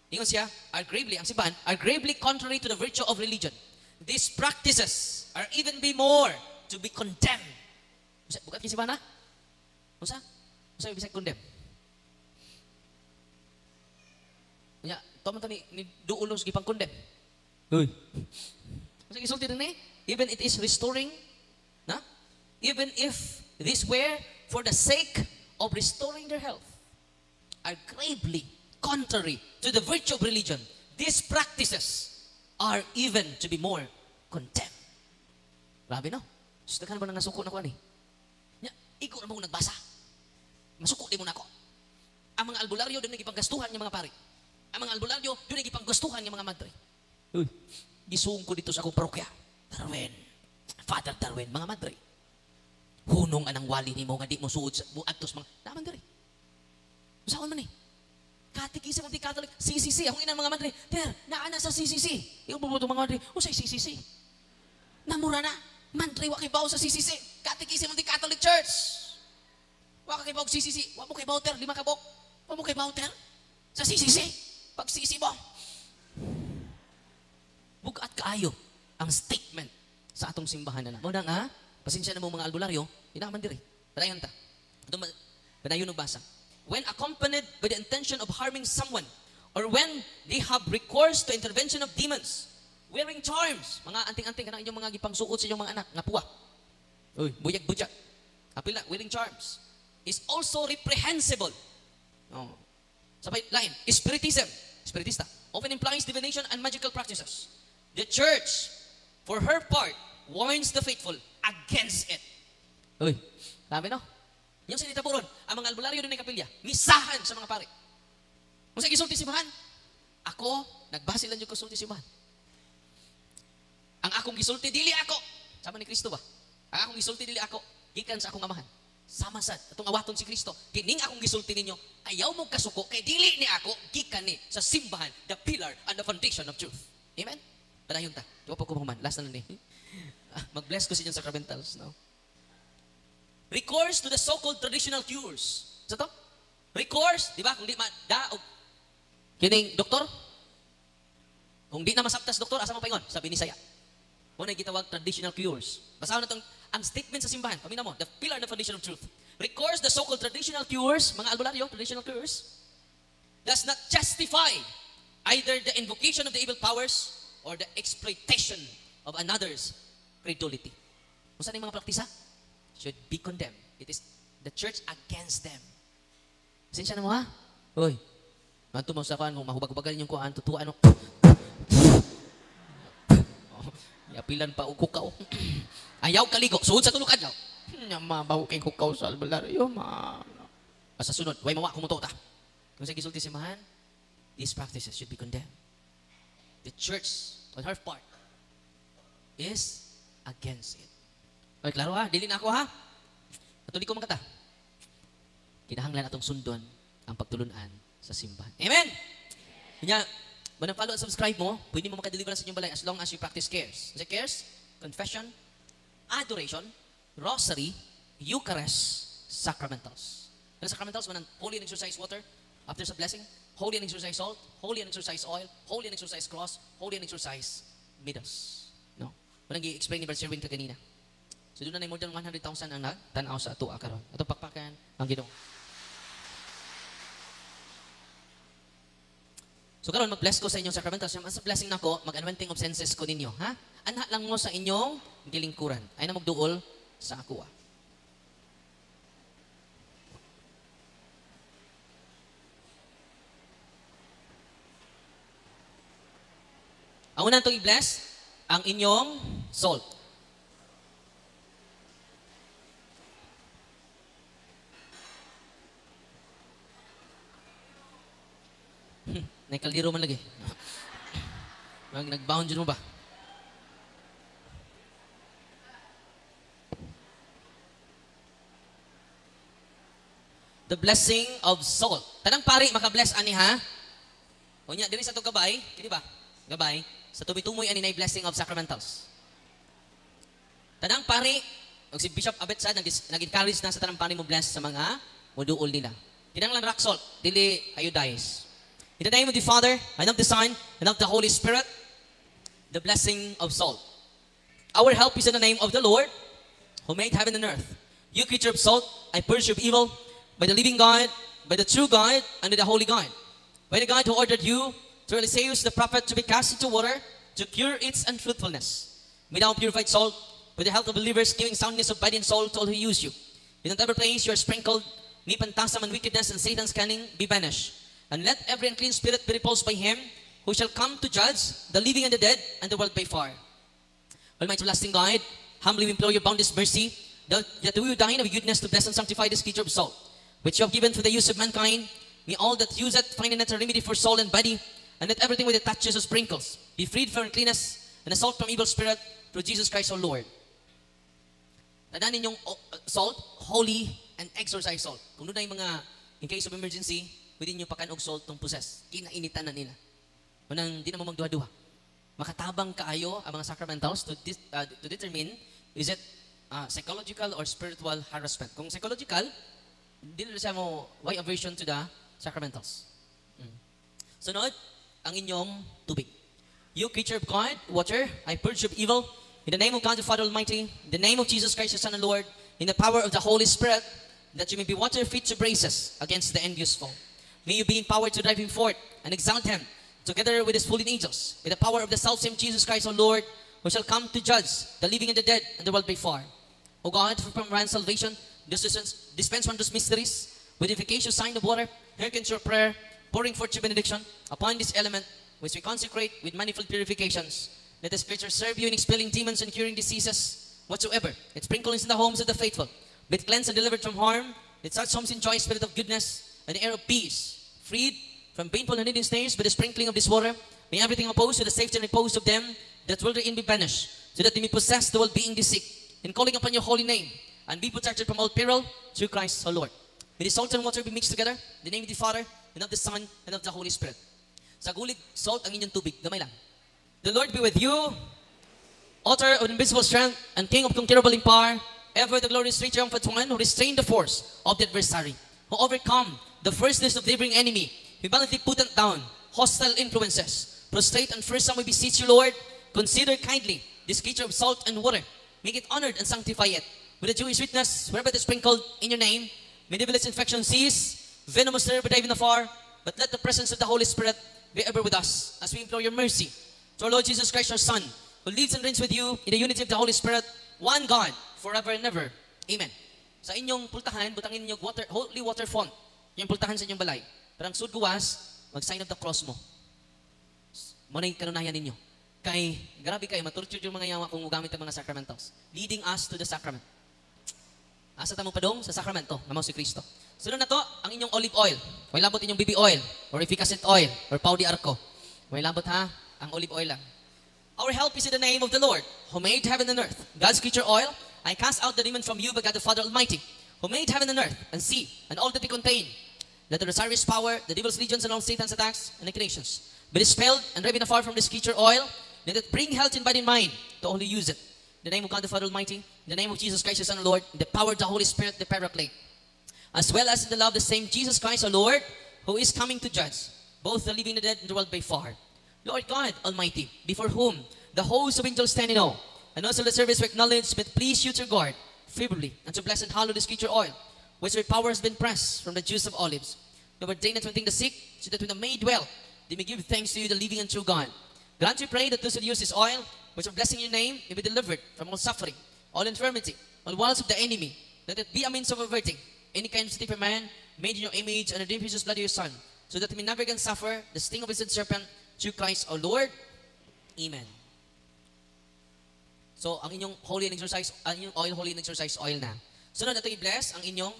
Ingon siya, ang simbahan, are gravely contrary to the virtue of religion. These practices are even be more to be condemned. Bukat kini simbahan ha? Usa ibig condemn. Ya, toman to ni duulos gipang condemn. Uy. Usa gisulti din even it is restoring, na? Even if this were for the sake of restoring their health, are gravely contrary to the virtue of religion. These practices are even to be more condemned. Grabe no? Sudakan ba nang nasuko na ko ani? Ikaw na mo nagbasa. Masuko di mo na ako. Ang mga albularyo doon nagipanggastuhan ng mga pari. Ang mga albularyo doon nagipanggastuhan ng mga madre. Uy, gisuong ko dito sa akong parokya. Father Darwin, mga madre. Hunong anang wali ni mo nga di mo suod sa buadtos mga naman diri. Usaon man Catechism of the Catholic, CCC. Akong inan mga madre, naana sa CCC. Yung bubuto mga madre, usay CCC. Namura na. Madre, wakibaw sa CCC. Catechism of the Catholic Church. Wakibaw sa CCC. Wak mo kay Bauter, 5 kabok. Wak mo kay Bauter. Sa CCC. Pag CCC mo. Bugat kaayo ang statement sa atong simbahan na. Muna nga, pasensya na mo mga albularyo, inaman diri. Padayon ta. Padayon basa. When accompanied by the intention of harming someone, or when they have recourse to intervention of demons, wearing charms, mga anting-anting, kanang inyong mga gipangsuot sa inyong mga anak, nga puwa. Uy, buyag-buyag. Apila, wearing charms, is also reprehensible. Oh. Sabay, lain, spiritista, often implies divination and magical practices. The church, for her part, warns the faithful against it. Uy, sabi no? Yung salita po ron, ang mga albularyo din ng kapilya, misahan sa mga pari. Kung sa gisulti simbahan, ako, nagbase lang yung gisulti simbahan. Ang akong gisulti, dili ako. Sama ni Kristo ba? Ang akong gisulti, dili ako. Gikan sa akong amahan. Sama sad, itong awaton si Kristo. Kining akong gisulti ninyo, ayaw mong kasuko, kay dili ni ako, gikan ni sa simbahan, the pillar and the foundation of truth. Amen? Padayon ta. Diba po kumaman? Last na lang ni. Mag-bless ko sa inyong sacramentals. No? Recourse to the so-called traditional cures. Sa to? Recourse, di ba? Kung di daog. Kining doktor? Kung di na masaptas doktor, asa mo paingon? Sabi ni Saya. Muna gitawag traditional cures. Basahan na itong ang statement sa simbahan. Pamina mo, the pillar and the foundation of truth. Recourse the so-called traditional cures, mga albularyo, traditional cures, does not justify either the invocation of the evil powers or the exploitation of another's credulity. Kung saan yung mga praktisa? Should be condemned. It is the church against them. Pasensya na mo ha? Uy, manto mo sa kuhan, kung mahubag-hubagan yung kuhan, tutuan mo. Yapilan pa o kukaw. Ayaw kaligo, suod sa tulog adlaw. Mabaho kay kukaw sa albularyo, sa sunod, way mawa kumuto ta. Kung sa gisulti simahan, these practices should be condemned. The church, on her part, is against it. Okay, klaro ha? Dili na ako ha? Patuloy ko magkata. Kinahanglan atong sundon ang pagtulunan sa simbahan. Amen? Kanya, manang follow at subscribe mo, pwede mo makadeliver sa inyong balay as long as you practice cares. Is it cares? Confession, adoration, rosary, Eucharist, sacramentals. Ano sacramentals? Manang holy and exercise water, after sa blessing, holy and exercise salt, holy and exercise oil, holy and exercise cross, holy and exercise midas. No? Walang gi-explain ni Brother Sherwin kanina. So doon na more than 100,000 ang nagtanaw sa ato karon. Ato pakpakan ang Ginoo. So karon mag-bless ko sa inyong sacramentals. As a blessing nako, mag-anointing of senses ko ninyo, ha? Anha lang mo sa inyong gilingkuran. Ay na magduol sa ako. Ang unang itong i-bless, ang inyong salt. Naikaldiro man lagi. Nag-bound yun mo ba? The blessing of salt. Tanang pari maka-bless ani ha? O niya, dili sa itong gabay, hindi ba? Gabay. Sa tubitumoy ani na blessing of sacramentals. Tanang pari, og si Bishop Abet Sad nag-encourage na sa tanang pari mo bless sa mga moduol nila. Tinang lang rock salt, dili iodize. In the name of the Father, and of the Son, and of the Holy Spirit, the blessing of salt. Our help is in the name of the Lord, who made heaven and earth. You creature of salt, I purge you of evil, by the living God, by the true God, and by the holy God. By the God who ordered you, through Eliseus the prophet, to be cast into water, to cure its untruthfulness. Without purified salt, with the help of believers, giving soundness of body and soul to all who use you. In whatever place you are sprinkled, may pantasam and wickedness and Satan's cunning be banished. And let every unclean spirit be repulsed by him, who shall come to judge the living and the dead, and the world by fire. Almighty lasting God, humbly we implore your boundless mercy, that we will dine of goodness to bless and sanctify this creature of salt, which you have given for the use of mankind. May all that use it find in it a remedy for soul and body, and let everything with it touches or sprinkles be freed from uncleanness and assault from evil spirit through Jesus Christ our Lord. Tandaan ninyong salt, holy, and exorcise salt. Kung doon na yung mga, in case of emergency, pwede nyo pakanog salt tong possess. Kinainitan na nila. Manang di na mo magduha-duha. Makatabang kaayo ang mga sacramentals to determine is it psychological or spiritual harassment. Kung psychological, di na siya mo why aversion to the sacramentals. Sunod, ang inyong tubig. You creature of God, water, I purge you of evil. In the name of God the Father Almighty, in the name of Jesus Christ, your Son and Lord, in the power of the Holy Spirit, that you may be water fit to braces against the envious foe. May you be empowered to drive him forth and exalt him, together with his fallen angels, with the power of the self-same Jesus Christ our Lord, who shall come to judge the living and the dead and the world by fire. O God, from man's salvation, dispense wondrous mysteries, with efficacious sign of water, hearken to your prayer, pouring forth your benediction upon this element, which we consecrate with manifold purifications. Let this creature serve you in expelling demons and curing diseases whatsoever. It sprinkles in the homes of the faithful. Be it cleansed and delivered from harm. Let such homes enjoy spirit of goodness and the air of peace. Freed from painful and hidden snares by the sprinkling of this water, may everything opposed to the safety and repose of them that will therein be banished, so that they may possess the well-being they seek, in calling upon your holy name, and be protected from all peril through Christ our Lord. May the salt and water be mixed together, in the name of the Father, and of the Son, and of the Holy Spirit. Sa gulig, salt ang inyong tubig. Gamay lang. The Lord be with you, author of invisible strength, and King of conquerable in power, ever the glorious triumphant one, who restrained the force of the adversary, who overcome the fierceness of the neighboring enemy, who violently put down hostile influences. Prostrate and first we beseech you, Lord, consider kindly this creature of salt and water. Make it honored and sanctify it. With the Jewish witness, wherever it is sprinkled in your name, may devilish infection cease, venomous terror be driven afar, but let the presence of the Holy Spirit be ever with us, as we implore your mercy. To our Lord Jesus Christ, our Son, who lives and reigns with you in the unity of the Holy Spirit, one God, forever and ever. Amen. Sa inyong pultahan, butangin ninyo holy water font. Yung pultahan sa inyong balay. Parang sud guwas, mag-sign of the cross mo. Muna yung kanunayan ninyo. Kay, grabe kayo, maturture yung mga yawa kung ugamit ang mga sacramentals. Leading us to the sacrament. Asa tamong padong sa sakramento, namaw si Kristo. Sunod na to, ang inyong olive oil. May labot inyong baby oil, or efficacent oil, or pau di arco. May labot ha, ang olive oil lang. Our help is in the name of the Lord, who made heaven and earth. God's creature oil, I cast out the demon from you by God the Father Almighty, who made heaven and earth, and sea, and all that they contain. Let the Rosarius power, the devil's legions, and all Satan's attacks and inclinations be dispelled and driven afar from this creature oil. Let it bring health in body and mind to only use it. In the name of God the Father Almighty, in the name of Jesus Christ, the Son of the Lord, in the power of the Holy Spirit, the Paraclete, as well as in the love of the same Jesus Christ, our Lord, who is coming to judge both the living and the dead in the world by far. Lord God Almighty, before whom the hosts of angels stand in awe, And also the service we acknowledge, but please you to guard favorably, and to bless and hallow this creature oil, which with power has been pressed from the juice of olives. You have ordained it to the sick, so that when they may dwell, they may give thanks to you, the living and true God. Grant we pray that those who use this oil, which are blessing your name, may be delivered from all suffering, all infirmity, all wiles of the enemy. Let it be a means of averting any kind of state of man made in your image and redeemed precious blood of your Son, so that we never can suffer the sting of his serpent, through Christ our Lord. Amen. So, ang inyong holy and exercise, ang inyong oil, holy and exercise oil na. Sunod, ito i-bless ang inyong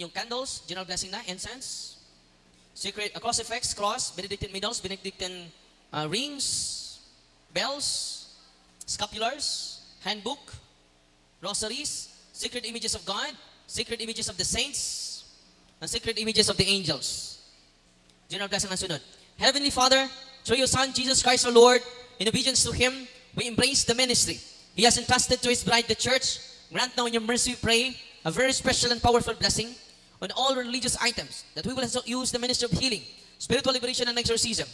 candles, general blessing na, incense, secret, crucifix, cross, Benedictine medals, Benedictine rings, bells, scapulars, handbook, rosaries, sacred images of God, sacred images of the saints, and sacred images of the angels. General blessing na sunod. Heavenly Father, through your Son, Jesus Christ our Lord, in obedience to Him, we embrace the ministry He has entrusted to His bride, the church. Grant now in your mercy, we pray, a very special and powerful blessing on all religious items, that we will also use the ministry of healing, spiritual liberation, and exorcism.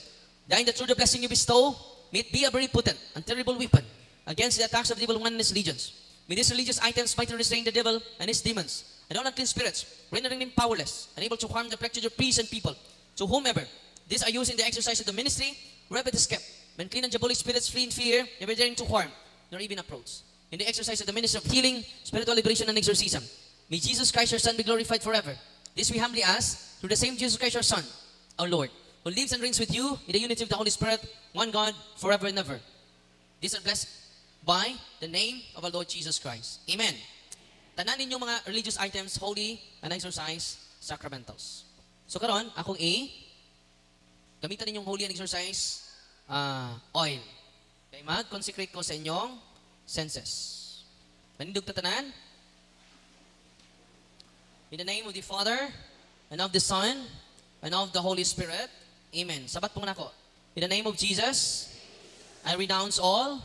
Dying that through the blessing you bestow, may it be a very potent and terrible weapon against the attacks of the evil one and his legions. May these religious items mightily restrain the devil and his demons, and all unclean spirits, rendering them powerless, unable to harm the practice of priests and people. To whomever these are used in the exercise of the ministry, wherever it is kept, when clean and diabolic spirits flee in fear, never daring to harm, nor even approach. In the exercise of the ministry of healing, spiritual liberation, and exorcism, may Jesus Christ, your Son, be glorified forever. This we humbly ask through the same Jesus Christ, your Son, our Lord, who lives and reigns with you in the unity of the Holy Spirit, one God, forever and ever. These are blessed by the name of our Lord Jesus Christ. Amen. Tanan ninyong mga religious items, holy and exercise sacramentals. So karon, akong gamitan ninyong holy and exercise oil. Kaya mag-consecrate ko sa inyong senses. Manindog tatanan. In the name of the Father, and of the Son, and of the Holy Spirit. Amen. Sabat po na ako. In the name of Jesus, I renounce all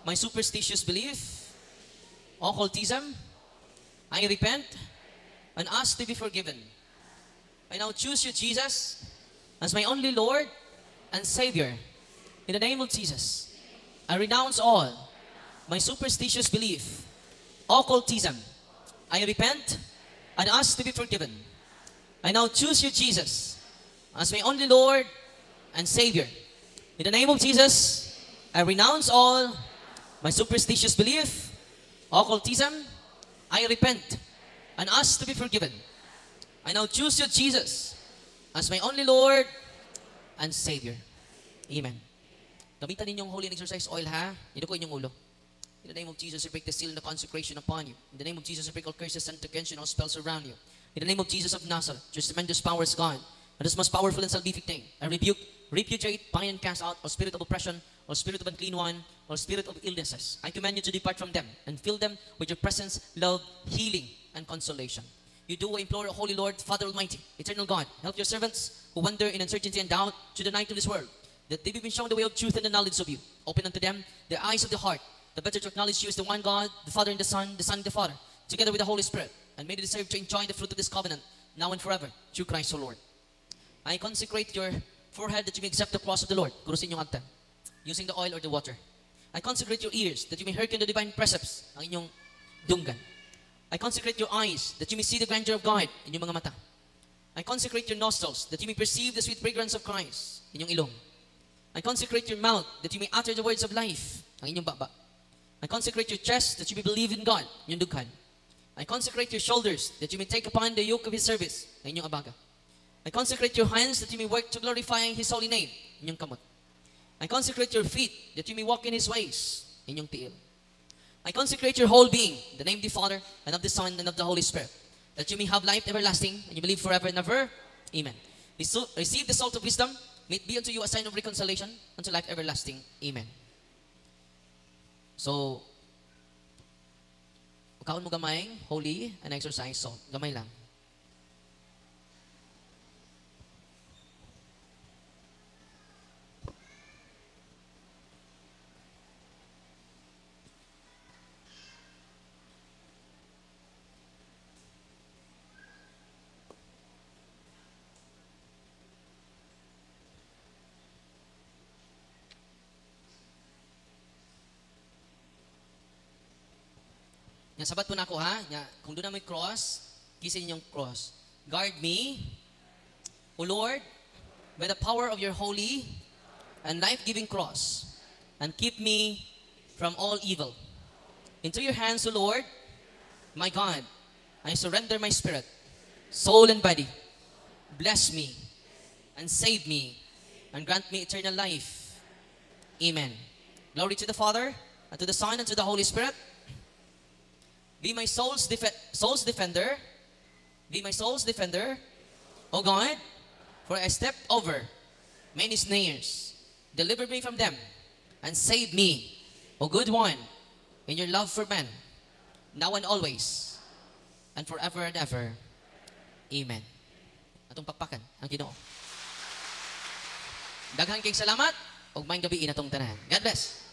my superstitious belief, occultism. I repent and ask to be forgiven. I now choose you, Jesus, as my only Lord and Savior. In the name of Jesus, I renounce all my superstitious belief, occultism. I repent and ask to be forgiven. I now choose you, Jesus, as my only Lord and Savior. In the name of Jesus, I renounce all my superstitious belief, occultism. I repent and ask to be forgiven. I now choose you, Jesus, as my only Lord and Savior. Amen. Gamitan ninyong holy and exercise oil, ha? Ito ko inyong ulo. In the name of Jesus, I break the seal and the consecration upon you. In the name of Jesus, I break all curses sent against you and all spells around you. In the name of Jesus of Nazareth, your tremendous power is gone. And this most powerful and salvific name, I rebuke, repudiate, bind, and cast out all spirit of oppression, all spirit of unclean one, all spirit of illnesses. I command you to depart from them and fill them with your presence, love, healing, and consolation. You do implore, O Holy Lord, Father Almighty, eternal God, help your servants who wander in uncertainty and doubt through the night of this world, that they be shown the way of truth and the knowledge of you. Open unto them the eyes of the heart, the better to acknowledge you as the one God, the Father and the Son and the Father, together with the Holy Spirit, and may they deserve to enjoy the fruit of this covenant, now and forever, through Christ our Lord. I consecrate your forehead that you may accept the cross of the Lord, kurusin yung akta, using the oil or the water. I consecrate your ears that you may hearken the divine precepts, ang inyong dunggan. I consecrate your eyes that you may see the grandeur of God, inyong mga mata. I consecrate your nostrils that you may perceive the sweet fragrance of Christ, inyong ilong. I consecrate your mouth that you may utter the words of life, ang inyong baba. I consecrate your chest that you may believe in God, inyong dughan. I consecrate your shoulders that you may take upon the yoke of His service, ang inyong abaga. I consecrate your hands that you may work to glorify His holy name, inyong kamot. I consecrate your feet that you may walk in His ways, inyong tiil. I consecrate your whole being, in the name of the Father, and of the Son, and of the Holy Spirit, that you may have life everlasting, and you believe forever and ever. Amen. Receive the salt of wisdom, may it be unto you a sign of reconciliation unto life everlasting. Amen. So, kaon mo gamay, holy, and exercise salt. Gamay lang. Nga sabat po na ako ha. Nga, kung doon na may cross, kisin yung cross. Guard me, O Lord, by the power of your holy and life-giving cross, and keep me from all evil. Into your hands, O Lord, my God, I surrender my spirit, soul, and body. Bless me and save me and grant me eternal life. Amen. Glory to the Father, and to the Son, and to the Holy Spirit. Be my soul's defender. Be my soul's defender, O God, for I stepped over many snares. Deliver me from them and save me, O good one, in your love for men, now and always, and forever and ever. Amen. Atong pakpakan ang Ginoo. Daghan kayong salamat ug maayong gabi inatong tanan. God bless.